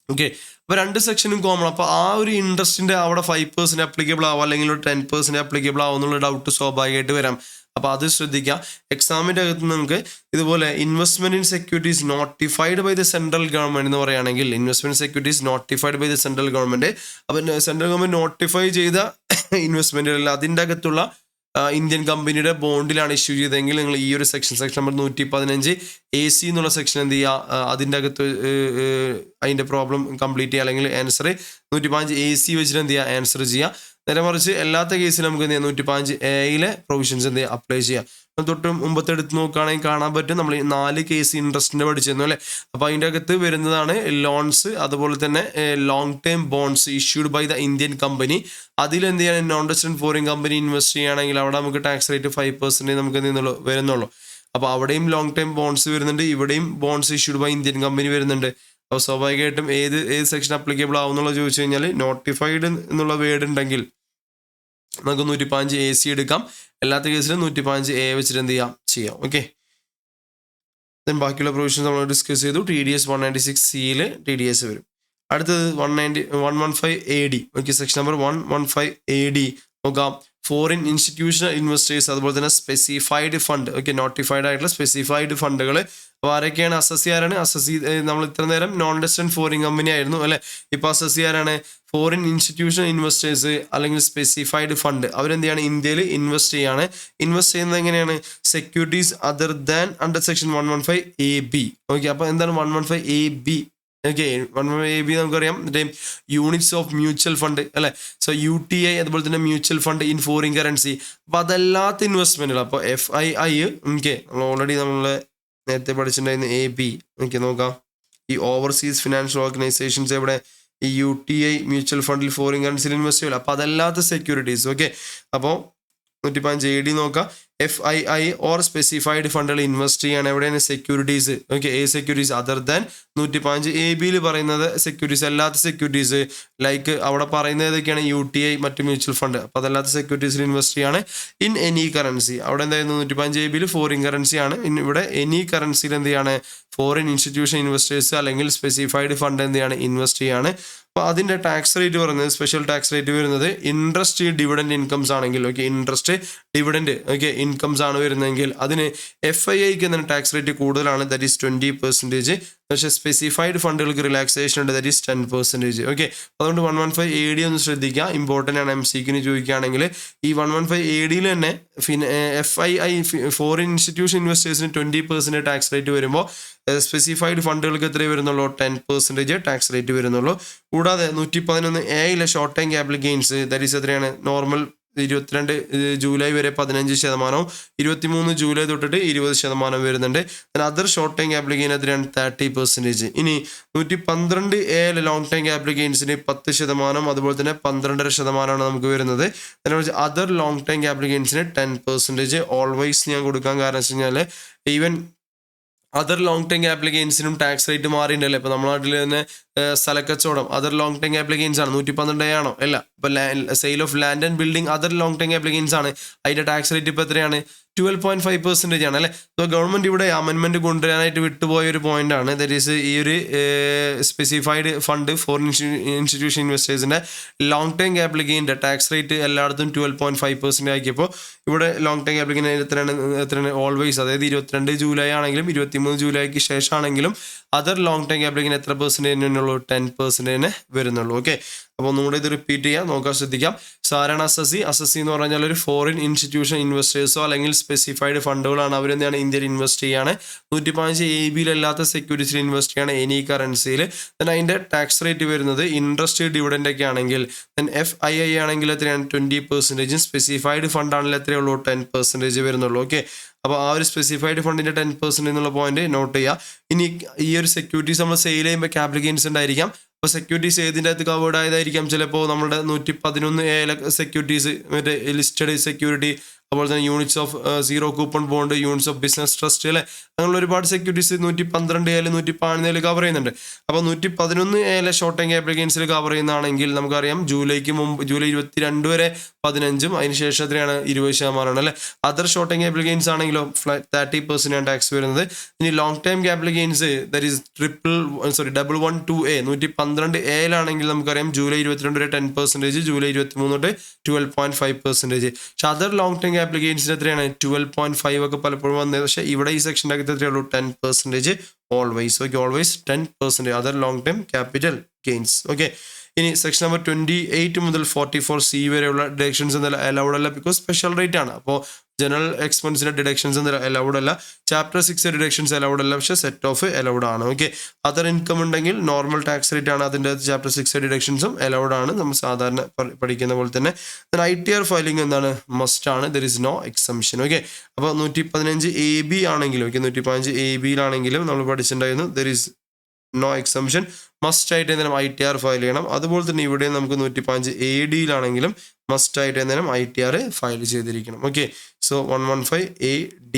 Okay, അപ്പോൾ രണ്ട് സെക്ഷനും കോമൺ. അപ്പോൾ ആ ഒരു ഇൻട്രസ്റ്റിൻ്റെ അവിടെ 5% അപ്ലിക്കബിൾ ആവും അല്ലെങ്കിൽ ഒരു 10% അപ്ലിക്കബിൾ ആവും എന്നുള്ള ഡൗട്ട് സ്വാഭാവികമായിട്ട് വരാം. അപ്പോൾ അത് ശ്രദ്ധിക്കുക. എക്സാമിൻ്റെ അകത്ത് നമുക്ക് ഇതുപോലെ investment in securities notified by the central government എന്ന് പറയുകയാണെങ്കിൽ investment securities notified by the central government, അപ്പം സെൻട്രൽ ഗവൺമെന്റ് നോട്ടിഫൈ ചെയ്ത ഇൻവെസ്റ്റ്മെന്റുകളിൽ അതിൻ്റെ അകത്തുള്ള ഇന്ത്യൻ കമ്പനിയുടെ ബോണ്ടിലാണ് ഇഷ്യൂ ചെയ്തതെങ്കിൽ നിങ്ങൾ ഈ ഒരു സെക്ഷൻ നമ്പർ 115AC എന്നുള്ള സെക്ഷൻ എന്ത് ചെയ്യുക, അതിൻ്റെ അകത്ത് അതിൻ്റെ പ്രോബ്ലം കംപ്ലീറ്റ് ചെയ്യുക അല്ലെങ്കിൽ ആൻസർ 115AC വെച്ചിട്ട് എന്ത് ചെയ്യുക ആൻസർ ചെയ്യുക. നേരെ മറിച്ച് അല്ലാത്ത കേസിൽ നമുക്ക് എന്ത് ചെയ്യാം 115A പ്രൊവിഷൻസ് എന്ത് ചെയ്യുക അപ്ലൈ ചെയ്യാം. തൊട്ട് മുമ്പത്തെ എടുത്ത് നോക്കുകയാണെങ്കിൽ കാണാൻ പറ്റും നമ്മൾ 4 കേസ് ഇൻട്രസ്റ്റിൻ്റെ പഠിച്ചിരുന്നു അല്ലേ. അപ്പോൾ അതിൻ്റെ അകത്ത് വരുന്നതാണ് ലോൺസ്, അതുപോലെ തന്നെ long term bonds issued by the Indian company. അതിലെന്ത് ചെയ്യാൻ non resident foreign company invest ചെയ്യുകയാണെങ്കിൽ അവിടെ നമുക്ക് ടാക്സ് റേറ്റ് 5% നമുക്ക് എന്ത് ചെയ്യുന്നുള്ളൂ വരുന്നുള്ളൂ. അപ്പോൾ അവിടെയും ലോങ് ടൈം ബോൺഡ്സ് വരുന്നുണ്ട്, ഇവിടെയും bonds issued by Indian company വരുന്നുണ്ട്. അപ്പോൾ സ്വാഭാവികമായിട്ടും ഏത് സെക്ഷൻ അപ്ലിക്കബിൾ ആവുമെന്നുള്ളത് ചോദിച്ചു കഴിഞ്ഞാൽ നോട്ടിഫൈഡ് എന്നുള്ള വേർഡ് ഉണ്ടെങ്കിൽ നമുക്ക് 115AC എടുക്കാം. അല്ലാത്ത കേസിൽ 115A വെച്ചിട്ട് എന്ത് ചെയ്യാം. ഓക്കെ, ദെൻ ബാക്കിയുള്ള പ്രൊവിഷൻസ് നമ്മൾ ഡിസ്കസ് ചെയ്തു. TDS 196Cയിൽ TDS വരും. അടുത്തത് 115AD. Okay, section number 115AD നോക്കാം. ഫോറിൻ ഇൻസ്റ്റിറ്റ്യൂഷണൽ ഇൻവെസ്റ്റേഴ്സ്, അതുപോലെ തന്നെ സ്പെസിഫൈഡ് ഫണ്ട്. ഓക്കെ, നോട്ടിഫൈഡ് ആയിട്ടുള്ള സ്പെസിഫൈഡ് ഫണ്ടുകൾ. അപ്പോൾ ആരൊക്കെയാണ് അസസ് ആരാണ്? നമ്മൾ ഇത്ര നേരം നോൺ റെസിഡന്റ് ഫോറിൻ കമ്പനി ആയിരുന്നു അല്ലേ. ഇപ്പോൾ അസസ് ആരാണ്? ഫോറിൻ ഇൻസ്റ്റിറ്റ്യൂഷണൽ ഇൻവെസ്റ്റേഴ്സ് അല്ലെങ്കിൽ സ്പെസിഫൈഡ് ഫണ്ട്. അവരെന്ത് ചെയ്യാണ്? ഇന്ത്യയിൽ ഇൻവെസ്റ്റ് ചെയ്യാണ്. ഇൻവെസ്റ്റ് ചെയ്യുന്നത് എങ്ങനെയാണ്? Securities other than under section 115AB. Okay, അപ്പോൾ എന്താണ് 115AB? ഓക്കെ, 115AB നമുക്കറിയാം യൂണിറ്റ്സ് ഓഫ് മ്യൂച്വൽ ഫണ്ട് അല്ലേ. സോ UTI അതുപോലെ തന്നെ mutual fund in foreign currency. അപ്പോൾ അതല്ലാത്ത ഇൻവെസ്റ്റ്മെൻറ്റുകൾ. അപ്പോൾ FII ഓക്കെ നമ്മൾ ഓൾറെഡി നേരത്തെ പഠിച്ചിട്ടുണ്ടായിരുന്നു. AB ഓക്കെ നോക്കാം. ഈ ഓവർസീസ് ഫിനാൻഷ്യൽ ഓർഗനൈസേഷൻസ് എവിടെ? ഈ UTI മ്യൂച്വൽ ഫണ്ടിൽ ഫോറിൻ കറൻസിയിൽ ഇൻവെസ്റ്റ് ചെയ്യില്ല. അപ്പോൾ അതല്ലാത്ത സെക്യൂരിറ്റീസ്. ഓക്കെ, അപ്പോൾ 115AD നോക്കാം. FII ഓർ സ്പെസിഫൈഡ് ഫണ്ടുകൾ ഇൻവെസ്റ്റ് ചെയ്യാണ് എവിടെയാണ്? Securities. Okay, securities other than 115AB പറയുന്നത് സെക്യൂരിറ്റീസ് അല്ലാത്ത സെക്യൂരിറ്റീസ് ലൈക്ക് അവിടെ പറയുന്നത് ഏതൊക്കെയാണ്? UTI മറ്റ് മ്യൂച്വൽ ഫണ്ട്. അപ്പോൾ അതല്ലാത്ത സെക്യൂരിറ്റീസിൽ ഇൻവെസ്റ്റ് ചെയ്യാണ്. In any currency. അവിടെ എന്തായിരുന്നു? 115AB foreign കറൻസിയാണ്. ഇവിടെ എനി കറൻസിയിൽ എന്ത് ചെയ്യാണ്? ഫോറിൻ ഇൻസ്റ്റിറ്റ്യൂഷൻ ഇൻവെസ്റ്റേഴ്സ് അല്ലെങ്കിൽ സ്പെസിഫൈഡ് ഫണ്ട് എന്ത് ചെയ്യാണ്? ഇൻവെസ്റ്റ് ചെയ്യാണ്. അപ്പോൾ അതിൻ്റെ ടാക്സ് റേറ്റ് പറയുന്നത് സ്പെഷ്യൽ ടാക്സ് റേറ്റ് വരുന്നത് ഇൻട്രസ്റ്റ് ഡിവിഡൻഡ് ഇൻകംസ് ആണെങ്കിൽ. Okay, interest dividend okay incomes ആണ് വരുന്നതെങ്കിൽ അതിന് FIIക്ക് എന്താണ് ടാക്സ് റേറ്റ് കൂടുതലാണ്, ദാറ്റ് ഈസ് 20%. പക്ഷേ സ്പെസിഫൈഡ് ഫണ്ടുകൾക്ക് റിലാക്സേഷൻ ഉണ്ട്, ദാറ്റ് ഈസ് 10%. ഓക്കെ, അതുകൊണ്ട് 115AD ഒന്ന് ശ്രദ്ധിക്കുക, ഇമ്പോർട്ടൻ്റ് ആണ്. MCQന് ചോദിക്കുകയാണെങ്കിൽ ഈ 115ADയിൽ തന്നെ FII ഫോറിൻ ഇൻസ്റ്റിറ്റ്യൂഷൻ ഇൻവെസ്റ്റേഴ്സിന് 20% ടാക്സ് റേറ്റ് വരുമ്പോൾ സ്പെസിഫൈഡ് ഫണ്ടുകൾക്ക് എത്രയേ വരുന്നുള്ളൂ? 10% ടാക്സ് റേറ്റ് വരുന്നുള്ളൂ. കൂടാതെ 111A short time capital gains that is എത്രയാണ്? നോർമൽ 22 ജൂലൈ വരെ 15%, 23 ജൂലൈ തൊട്ടിട്ട് 20% വരുന്നുണ്ട്. Other short time capital gain എത്രയാണ്? 30%. ഇനി 112A ലോങ് ടൈം ക്യാപിറ്റൽ ഗെയിൻസിന് 10%, അതുപോലെ തന്നെ 12.5% നമുക്ക് വരുന്നത്. അതർ ലോങ് ടൈം ക്യാപിറ്റൽ ഗെയിൻസിന് 10%. ഓൾവേസ് ഞാൻ കൊടുക്കാൻ കാരണം വെച്ച് കഴിഞ്ഞാൽ even other long time capital ഗെയിൻസിനും ടാക്സ് റേറ്റ് മാറിയിട്ടുണ്ടല്ലേ. ഇപ്പോൾ നമ്മുടെ നാട്ടിൽ തന്നെ സ്ഥലക്കച്ചവടം other long time capital gains ആണ്. 112A ആണോ? അല്ല. ഇപ്പോൾ sale of land and building other long time capital gains ആണ്. അതിൻ്റെ ടാക്സ് റേറ്റ് ഇപ്പോൾ എത്രയാണ്? 12.5% ആണ് അല്ലേ. സോ ഗവൺമെൻറ് ഇവിടെ അമെൻമെൻറ്റ് കൊണ്ടുവരാനായിട്ട് വിട്ടുപോയ ഒരു പോയിന്റ് ആണ്. ദാറ്റ് ഈസ് ഈ ഒരു സ്പെസിഫൈഡ് ഫണ്ട് ഫോറിൻ ഇൻസ്റ്റിറ്റ്യൂഷൻ ഇൻവെസ്റ്റേഴ്സിൻ്റെ ലോങ് ടൈം ക്യാപിറ്റൽ ഗെയിൻ്റെ ടാക്സ് റേറ്റ് എല്ലായിടത്തും 12.5% ആക്കിയപ്പോൾ ഇവിടെ ലോങ് ടൈം ക്യാപിറ്റൽ ഗെയിൻ എത്രയാണ്? ഓൾവേസ്, അതായത് 22 ജൂലൈ ആണെങ്കിലും 23 ജൂലൈക്ക് ശേഷമാണെങ്കിലും other long time capital gain എത്ര പെർസെൻറ്റേജ് വരുന്നുള്ളൂ? 10% വരുന്നുള്ളൂ. ഓക്കെ, അപ്പോൾ ഒന്നുകൂടെ ഇത് റിപ്പീറ്റ് ചെയ്യാം, നോക്കാൻ ശ്രദ്ധിക്കാം. സാരാണ് അസസി എന്ന് പറഞ്ഞാൽ ഒരു ഫോറിൻ ഇൻസ്റ്റിറ്റ്യൂഷൻ ഇൻവെസ്റ്റേഴ്സോ അല്ലെങ്കിൽ സ്പെസിഫൈഡ് ഫണ്ടുകളാണ്. അവരെന്താണ് ഇന്ത്യയിൽ ഇൻവെസ്റ്റ് ചെയ്യാണ്. 115AB സെക്യൂരിറ്റീസിൽ ഇൻവെസ്റ്റ് ചെയ്യാണ് എനി കറൻസിയിൽ. ദെൻ അതിൻ്റെ ടാക്സ് റേറ്റ് വരുന്നത് ഇൻട്രസ്റ്റ് ഡിവിഡൻ്റ് ഒക്കെ ആണെങ്കിൽ. ദെൻ FII ആണെങ്കിൽ എത്രയാണ്? 20%. സ്പെസിഫൈഡ് ഫണ്ട് ആണെങ്കിൽ എത്രയേ ഉള്ളൂ? 10% വരുന്നുള്ളൂ. ഓക്കെ, അപ്പോൾ ആ ഒരു സ്പെസിഫൈഡ് ഫണ്ടിൻ്റെ 10% എന്നുള്ള പോയിന്റ് നോട്ട് ചെയ്യുക. ഇനി ഈ ഒരു സെക്യൂരിറ്റീസ് നമ്മൾ സെയിൽ ചെയ്യുമ്പോൾ ക്യാപിറ്റൽ ഗെയിൻസ് ഉണ്ടായിരിക്കാം. അപ്പോൾ സെക്യൂരിറ്റീസ് ഏതിൻ്റെ അകത്ത് കവേർഡ് ആയതായിരിക്കാം? ചിലപ്പോൾ നമ്മുടെ 111A സെക്യൂരിറ്റീസ്, മറ്റേ ലിസ്റ്റഡ് സെക്യൂരിറ്റി, അതുപോലെ തന്നെ units of zero coupon bond, units of business trust അല്ലേ, അങ്ങനെയുള്ള ഒരുപാട് സെക്യൂരിറ്റീസ് 112A 115 കവർ ചെയ്യുന്നുണ്ട്. അപ്പോൾ 111A ഷോർട്ട് ടൈം ക്യാപിറ്റൽ ഗെയിൻസിൽ കവർ ചെയ്യുന്നതാണെങ്കിൽ നമുക്കറിയാം ജൂലൈക്ക് മുമ്പ് ജൂലൈ 22 വരെ 15%, അതിനുശേഷം എത്രയാണ്? 20% അല്ലേ. Other short time capital gains ആണെങ്കിലോ 30% ആണ് ടാക്സ് വരുന്നത്. ഇനി long time capital gains that is 112A 112A നമുക്കറിയാം ജൂലൈ 22 വരെ 10%, ജൂലൈ 23 തൊട്ട് 12.5%. പക്ഷെ അതർ ലോങ് ടൈം ക്യാപിറ്റൽ ഗെയിൻസിന് എത്രയാണ്? 12.5 ഒക്കെ പലപ്പോഴും വന്നത്. പക്ഷേ ഇവിടെ ഈ സെക്ഷൻ്റെ അകത്ത് എത്രയുള്ളൂ? 10% always. Okay, always 10% other long time capital gains. Okay, ഇനി സെക്ഷൻ നമ്പർ 28 മുതൽ 44C വരെയുള്ള ഡിഡക്ഷൻസ് എന്നല്ല അലൗഡ് അല്ല, ബിക്കോസ് സ്പെഷ്യൽ റേറ്റ് ആണ്. അപ്പോൾ ജനറൽ എക്സ്പെൻസിൻ്റെ ഡിഡക്ഷൻസ് അലൗഡ് അല്ല, ചാപ്റ്റർ 6 ഡിഡക്ഷൻസ് അലൗഡ് അല്ല, പക്ഷേ സെറ്റ് ഓഫ് അലൗഡ് ആണ്. ഓക്കെ, അതർ ഇൻകം ഉണ്ടെങ്കിൽ നോർമൽ ടാക്സ് റേറ്റ് ആണ്, അതിൻ്റെ ചാപ്റ്റർ 6 ഡിഡക്ഷൻസും അലൗഡ് ആണ്, നമ്മൾ സാധാരണ പഠിക്കുന്ന പോലെ തന്നെ. ITR ഫയലിംഗ് എന്താണ്, മസ്റ്റ് ആണ്, there is no exemption. Okay, അപ്പോൾ 115 AB ആണെങ്കിലും, ഓക്കെ 115 AB നമ്മൾ പഠിച്ചിട്ടുണ്ടായിരുന്നു, there is no exemption, must ആയിട്ട് എന്തെങ്കിലും ITR ഫയൽ ചെയ്യണം. അതുപോലെ തന്നെ ഇവിടെ നമുക്ക് 115 AD മസ്റ്റ് ആയിട്ട് എന്തെങ്കിലും ITR ഫയൽ ചെയ്തിരിക്കണം. Okay, so 115 AD.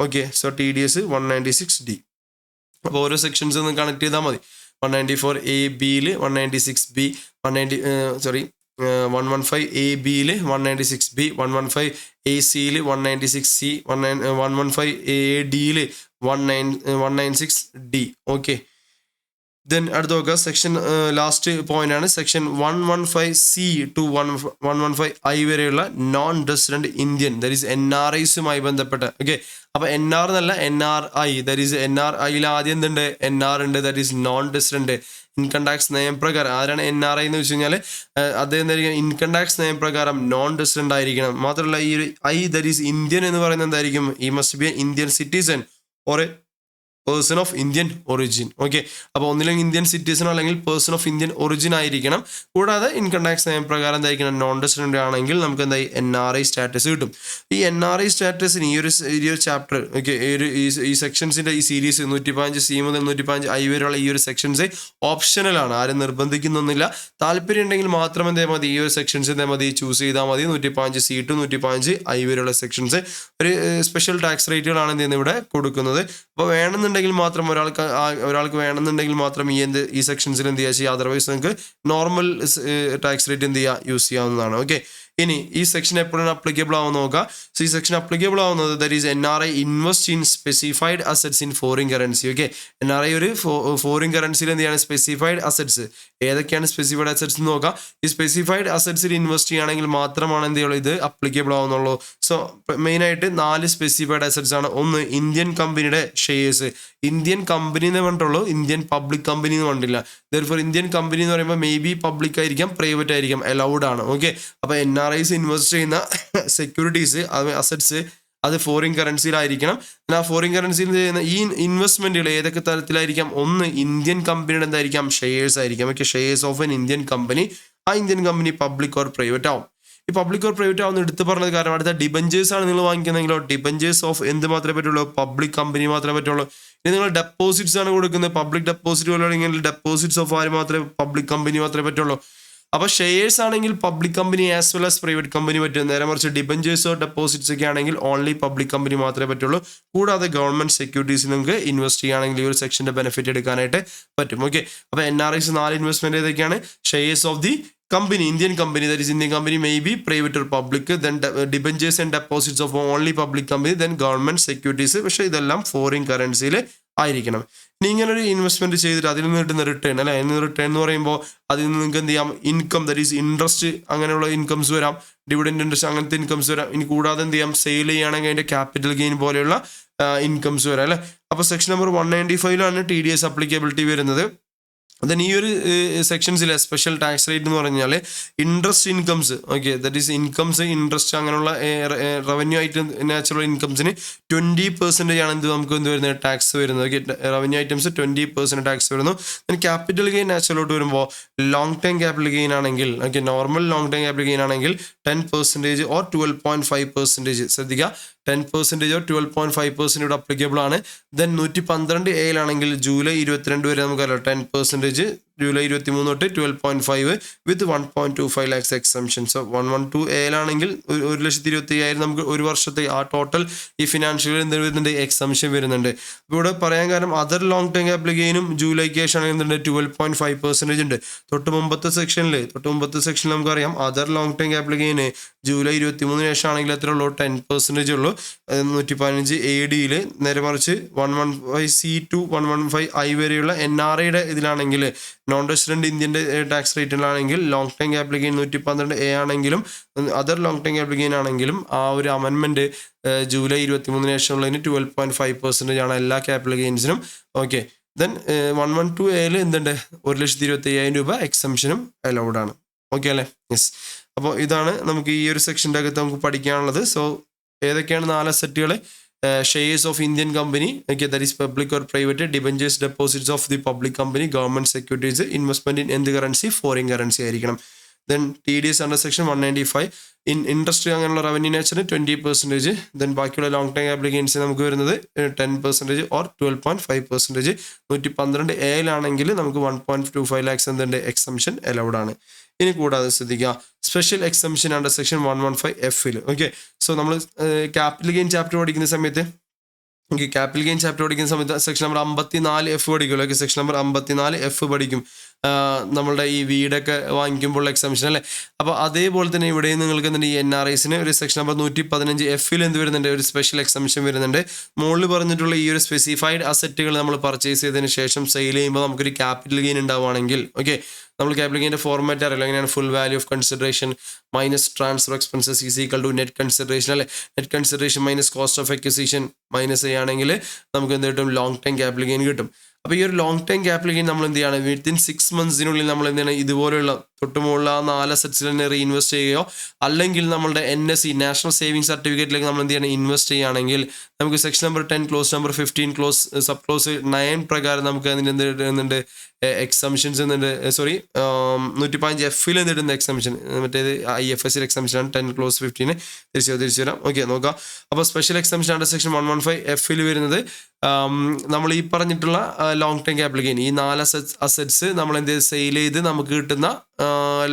Okay, so TDS 196D. അപ്പോൾ ഓരോ സെക്ഷൻസ് ഒന്ന് കണക്ട് ചെയ്താൽ മതി. 194 ABയിൽ 196B, 115 ABയിൽ 196B, 115 ACയിൽ 196C, 115 ADയിൽ 196D. Okay, then അടുത്ത് നോക്കുക, സെക്ഷൻ ലാസ്റ്റ് പോയിന്റ് ആണ് സെക്ഷൻ 115C to 115I വരെയുള്ള non resident Indian, that is NRIസുമായി ബന്ധപ്പെട്ട്. ഓക്കെ, അപ്പോൾ NR എന്നല്ല NRI, ദറ്റ് ഈസ് NRIയിൽ ആദ്യം എന്തുണ്ട്, NR ഉണ്ട്, that is known resident. Income tax നിയമപ്രകാരം ആരാണ് NRI എന്ന് വെച്ച് കഴിഞ്ഞാൽ അദ്ദേഹം എന്തായിരിക്കും, ഇൻകം ടാക്സ് നിയമപ്രകാരം നോൺ റെസിഡന്റ് ആയിരിക്കണം. മാത്രമല്ല ഈ ഒരു ദറ്റ് ഈസ് ഇന്ത്യൻ എന്ന് പറയുന്നത് എന്തായിരിക്കും, ഈ must be A Indian citizen or A person of Indian origin. Okay, അപ്പോൾ ഒന്നില്ലെങ്കിൽ ഇന്ത്യൻ സിറ്റിസണോ അല്ലെങ്കിൽ പേഴ്സൺ ഓഫ് ഇന്ത്യൻ ഒറിജിൻ ആയിരിക്കണം. കൂടാതെ ഇൻകം ടാക്സ് നിയമപ്രകാരം എന്തായിരിക്കണം, നോൺ റെസിഡന്റ് ആണെങ്കിൽ നമുക്ക് എന്തായി NRI സ്റ്റാറ്റസ് കിട്ടും. ഈ NRI സ്റ്റാറ്റസിന് ഈ ഒരു ചാപ്റ്റർ, ഓക്കെ, ഈ സെക്ഷൻസിന്റെ ഈ സീരീസ് 115C മുതൽ 115I വരെയുള്ള ഈ ഒരു സെക്ഷൻസ് ഓപ്ഷണലാണ്, ആരും നിർബന്ധിക്കുന്നൊന്നുമില്ല. താല്പര്യം ഉണ്ടെങ്കിൽ മാത്രം എന്താ മതി, ഈ ഒരു സെക്ഷൻസ് എന്താ മതി, ചൂസ് ചെയ്താൽ മതി. 115C to 115I വരെയുള്ള സെക്ഷൻസ് ഒരു സ്പെഷ്യൽ ടാക്സ് റേറ്റുകളാണ് എന്ത് ചെയ്യുന്നത് ഇവിടെ കൊടുക്കുന്നത്. അപ്പോൾ വേണമെന്നുണ്ടെങ്കിൽ മാത്രം ഒരാൾക്ക് വേണമെന്നുണ്ടെങ്കിൽ മാത്രം ഈ സെക്ഷൻസിൽ എന്ത് ചെയ്യുക, അതർവൈസ് നിങ്ങൾക്ക് നോർമൽ ടാക്സ് റേറ്റ് എന്ത് ചെയ്യുക, യൂസ് ചെയ്യാവുന്നതാണ്. ഓക്കെ, ഇനി ഈ സെക്ഷൻ എപ്പോഴാണ് അപ്ലിക്കബിൾ ആവുന്നത് നോക്കുക. സോ ഈ സെക്ഷൻ അപ്ലിക്കബിൾ ആവുന്നത് that is NRI invest in specified assets in foreign currency. Okay, NRI ഒരു ഫോറിൻ കറൻസിയിൽ എന്ത് ചെയ്യാണ്, സ്പെസിഫൈഡ് അസറ്റ്സ്. ഏതൊക്കെയാണ് സ്പെസിഫൈഡ് അസറ്റ്സ് എന്ന് നോക്കാം. ഈ സ്പെസിഫൈഡ് അസറ്റ്സിൽ ഇൻവെസ്റ്റ് ചെയ്യുകയാണെങ്കിൽ മാത്രമാണ് എന്ത് ചെയ്യുള്ളൂ, ഇത് അപ്ലിക്കബിൾ ആവുന്നുള്ളൂ. സോ മെയിനായിട്ട് 4 സ്പെസിഫൈഡ് അസറ്റ്സ് ആണ്. ഒന്ന്, ഇന്ത്യൻ കമ്പനിയുടെ ഷെയർസ്. ഇന്ത്യൻ കമ്പനി എന്ന് പറഞ്ഞിട്ടുള്ളൂ, ഇന്ത്യൻ പബ്ലിക് കമ്പനി എന്ന് പറഞ്ഞിട്ടില്ല. ദെർഫോർ ഇന്ത്യൻ കമ്പനി എന്ന് പറയുമ്പോൾ മേ ബി പബ്ലിക് ആയിരിക്കാം, പ്രൈവറ്റ് ആയിരിക്കാം, അലൗഡ് ആണ്. ഓക്കെ, അപ്പോൾ NRIs ഇൻവെസ്റ്റ് ചെയ്യുന്ന സെക്യൂരിറ്റീസ്, അസറ്റ്സ് അത് ഫോറിൻ കറൻസിയിലായിരിക്കണം. ആ ഫോറിൻ കറൻസിയിൽ ചെയ്യുന്ന ഈ ഇൻവെസ്റ്റ്മെന്റുകൾ ഏതൊക്കെ തരത്തിലായിരിക്കാം, ഒന്ന് ഇന്ത്യൻ കമ്പനിയുടെ എന്തായിരിക്കാം, ഷെയർസ് ആയിരിക്കാം. Okay, shares of an Indian company. ആ Indian company public or private ആവും. ഈ പബ്ലിക് ഓർ പ്രൈവറ്റ് ആവുന്ന എടുത്ത് പറഞ്ഞത് കാരണം അടുത്ത ഡിബഞ്ചേഴ്സ് ആണ് നിങ്ങൾ വാങ്ങിക്കുന്നതെങ്കിലോ, ഡിബഞ്ചേഴ്സ് ഓഫ് എന്ത് മാത്രമേ പറ്റുള്ളൂ, പബ്ലിക് കമ്പനി മാത്രമേ പറ്റുള്ളൂ. ഇനി നിങ്ങൾ ഡെപ്പോസിറ്റ്സ് ആണ് കൊടുക്കുന്നത്, പബ്ലിക് ഡെപ്പോസിറ്റ് പോലെയാണെങ്കിൽ ഡെപ്പോസിറ്റ്സ് ഓഫ് ആര് മാത്രമേ, പബ്ലിക് കമ്പനി മാത്രമേ പറ്റുള്ളൂ. അപ്പോൾ ഷെയർസ് ആണെങ്കിൽ public company as well as private company പറ്റും. നേരെ മറിച്ച് ഡിബഞ്ചേഴ്സോ ഡെപ്പോസിറ്റ്സ് ഒക്കെ ആണെങ്കിൽ ഓൺലി പബ്ലിക് കമ്പനി മാത്രമേ പറ്റുള്ളൂ. കൂടാതെ ഗവൺമെന്റ് സെക്യൂരിറ്റീസ് നിങ്ങൾക്ക് ഇൻവെസ്റ്റ് ചെയ്യുകയാണെങ്കിൽ ഈ ഒരു സെക്ഷന്റെ ബെനിഫിറ്റ് എടുക്കാനായിട്ട് പറ്റും. ഓക്കെ, അപ്പോൾ NRIs 4 ഇൻവെസ്റ്റ്മെന്റ് ഏതൊക്കെയാണ്, shares of the company, Indian company, that is Indian company may be private or public, then debentures and deposits of only public company, then government securities. പക്ഷേ ഇതെല്ലാം ഫോറിൻ കറൻസിയിൽ ആയിരിക്കണം. ഇനി ഇങ്ങനെ ഒരു ഇൻവെസ്റ്റ്മെന്റ് ചെയ്തിട്ട് അതിൽ നിന്ന് കിട്ടുന്ന റിട്ടേൺ അല്ലെ, റിട്ടേൺ എന്ന് പറയുമ്പോൾ അതിൽ നിന്ന് നിങ്ങൾക്ക് എന്ത് ചെയ്യാം, ഇൻകം, ദറ്റ് ഈസ് ഇൻട്രസ്റ്റ്, അങ്ങനെയുള്ള ഇൻകംസ് വരാം, ഡിവിഡൻഡ് ഇൻട്രസ്റ്റ് അങ്ങനത്തെ ഇൻകംസ് വരാം. ഇനി കൂടാതെ എന്ത് ചെയ്യാം, സെയിൽ ചെയ്യുകയാണെങ്കിൽ അതിന്റെ ക്യാപിറ്റൽ ഗെയിൻ പോലെയുള്ള ഇൻകംസ് വരാം അല്ലെ. അപ്പോൾ സെക്ഷൻ നമ്പർ 195 TDS അപ്ലിക്കബിലിറ്റി വരുന്നത്. ദെൻ ഈ ഒരു സെക്ഷൻസിലെ സ്പെഷ്യൽ ടാക്സ് റേറ്റ് എന്ന് പറഞ്ഞാൽ interest incomes, okay, that is incomes, interest അങ്ങനെയുള്ള റവന്യൂ ആയിട്ട് നാച്ചുറൽ ഇൻകംസിന് 20% ആണ് നമുക്ക് എന്ത് വരുന്നത്, ടാക്സ് വരുന്നത്. ഓക്കെ, റവന്യൂ ഐറ്റംസ് 20% ടാക്സ് വരുന്നു. ദെൻ ക്യാപിറ്റൽ ഗെയിൻ നാച്ചുറലോട്ട് വരുമ്പോൾ ലോങ് ടൈം ക്യാപിറ്റൽ ഗെയിൻ ആണെങ്കിൽ, okay, normal long time capital gain ആണെങ്കിൽ 10% ഓർ 12.5%. ശ്രദ്ധിക്കുക, 10% ഓർ 12.5% ഇവിടെ അപ്ലിക്കബിൾ ആണ്. ദെൻ 112A ജൂലൈ 22 വരെ നമുക്കറിയാം 10%, ജൂലൈ 23 തൊട്ട് 12.5 വിത്ത് 1.25 lakhs എക്സംഷൻ. സോ 112A 1,25,000 നമുക്ക് ഒരു വർഷത്തെ ആ ടോട്ടൽ ഈ ഫിനാൻഷ്യൽ എന്ത് വരുന്നുണ്ട്, എക്സംഷൻ വരുന്നുണ്ട്. അപ്പോൾ ഇവിടെ പറയാൻ കാരണം അതർ ലോങ് ടൈം ക്യാപിറ്റൽ ഗെയിനും ജൂലൈക്ക് ശേഷം ആണെങ്കിൽ 12.5% ഉണ്ട്. തൊട്ട് മുമ്പത്തെ സെക്ഷനിൽ നമുക്കറിയാം other long time capital gain July 23 ശേഷം ആണെങ്കിൽ എത്ര ഉള്ളൂ, 10% ഉള്ളൂ. 115 AD. നേരെ മറിച്ച് 115C to 115I വരെയുള്ള NRIയുടെ ഇതിലാണെങ്കിൽ, നോൺ റെസിഡന്റ് ഇന്ത്യൻ്റെ ടാക്സ് റേറ്റിലാണെങ്കിൽ long time capital gain 112A ആണെങ്കിലും other long time capital gain ആണെങ്കിലും ആ ഒരു അമെൻമെന്റ് ജൂലൈ 23 ശേഷമുള്ളതിന് 12.5% ആണ് എല്ലാ ക്യാപിറ്റൽ ഗെയിൻസിനും. ഓക്കെ, ദെൻ 112A എന്തുണ്ട്, 1,25,000 രൂപ എക്സംഷനും അലൗഡ് ആണ്. ഓക്കെ അല്ലേ, യെസ്. അപ്പോൾ ഇതാണ് നമുക്ക് ഈ ഒരു സെക്ഷൻ്റെ അകത്ത് നമുക്ക് പഠിക്കാനുള്ളത്. സോ ഏതൊക്കെയാണ് 4 അസറ്റുകൾ? Shares of Indian company, okay, that is public or private, debentures deposits of the public company, government securities, investment in എന്ത് കറൻസി? ഫോറിൻ കറൻസി ആയിരിക്കണം. Then TDS under section 195 interest അങ്ങനെയുള്ള റവന്യൂ നേച്ചറിന് 20%. ദെൻ ബാക്കിയുള്ള ലോങ് ടൈം ആപ്ലിക്കേഷൻസ് നമുക്ക് വരുന്നത് 10% ഓർ 12.5%. 112A നമുക്ക് 1.25 lakhs എന്തുണ്ട്? എക്സംഷൻ അലൗഡ് ആണ്. ഇനി കൂടാതെ ശ്രദ്ധിക്കുക, special exemption under section 115F. Okay, so നമ്മൾ ക്യാപിറ്റൽ ഗെയിൻ ചാപ്റ്റർ പഠിക്കുന്ന സമയത്ത് ക്യാപിറ്റൽ ഗെയിൻ ചാപ്റ്റർ പഠിക്കുന്ന സമയത്ത് സെക്ഷൻ നമ്പർ 54F പഠിക്കുമല്ലോ. ഓക്കെ, സെക്ഷൻ നമ്പർ 54F പഠിക്കും, നമ്മളുടെ ഈ വീടൊക്കെ വാങ്ങിക്കുമ്പോൾ എക്സംഷൻ അല്ലേ. അപ്പോൾ അതേപോലെ തന്നെ ഇവിടെ നിങ്ങൾക്ക് എന്തുണ്ട്? ഈ NRIസിന് ഒരു സെക്ഷൻ നമ്പർ 115F എന്ത് വരുന്നുണ്ട്? ഒരു സ്പെഷ്യൽ എക്സംഷൻ വരുന്നുണ്ട്. മുകളിൽ പറഞ്ഞിട്ടുള്ള ഈ ഒരു സ്പെസിഫൈഡ് അസറ്റുകൾ നമ്മൾ പർച്ചേസ് ചെയ്തതിന് ശേഷം സെയിൽ ചെയ്യുമ്പോൾ നമുക്കൊരു ക്യാപിറ്റൽ ഗെയിൻ ഉണ്ടാവുകയാണെങ്കിൽ, ഓക്കെ, നമ്മൾ ക്യാപിറ്റൽ ഗെയിൻ്റെ ഫോർമാറ്റ് അറിയില്ല എങ്ങനെയാണ്? Full value of consideration minus transfer expenses is equal to net consideration അല്ലേ. Net consideration minus cost of acquisition minus ചെയ്യുകയാണെങ്കിൽ നമുക്ക് എന്ത് കിട്ടും? ലോങ് ടൈം ക്യാപിറ്റൽ ഗെയിൻ കിട്ടും. അപ്പോൾ ഈ ഒരു ലോങ് ടൈം ക്യാപിറ്റൽ ഗെയിൻ നമ്മൾ എന്ത് ചെയ്യണം? വിത്തിൻ 6 months നമ്മൾ എന്താണ് ഇതുപോലെയുള്ള തൊട്ടുമുള്ള 4 അസറ്റ്സിൽ തന്നെ റീഇൻവെസ്റ്റ് ചെയ്യുകയോ അല്ലെങ്കിൽ നമ്മളുടെ NSC നാഷണൽ സേവിംഗ് സർട്ടിഫിക്കറ്റിലേക്ക് നമ്മൾ എന്ത് ചെയ്യണം? ഇൻവെസ്റ്റ് ചെയ്യുകയാണെങ്കിൽ നമുക്ക് section number 10 close number 15 close sub clause 9 പ്രകാരം നമുക്ക് അതിന് എന്തുണ്ട്? എക്സംഷൻസ് എന്നുണ്ട്. സോറി, 115F എന്തിടുന്ന എക്സംഷൻ, മറ്റേത് IFS എക്സംഷൻ ആണ്. 10 ക്ലോസ് 15 തിരിച്ചു വരാം. ഓക്കെ, നോക്കാം. അപ്പോൾ special exemption under section 115F വരുന്നത് നമ്മൾ ഈ പറഞ്ഞിട്ടുള്ള ലോങ് ടൈം ക്യാപിറ്റൽ ഗെയിൻ, ഈ 4 അസറ്റ്സ് നമ്മൾ എന്ത് സെയിൽ ചെയ്ത് നമുക്ക് കിട്ടുന്ന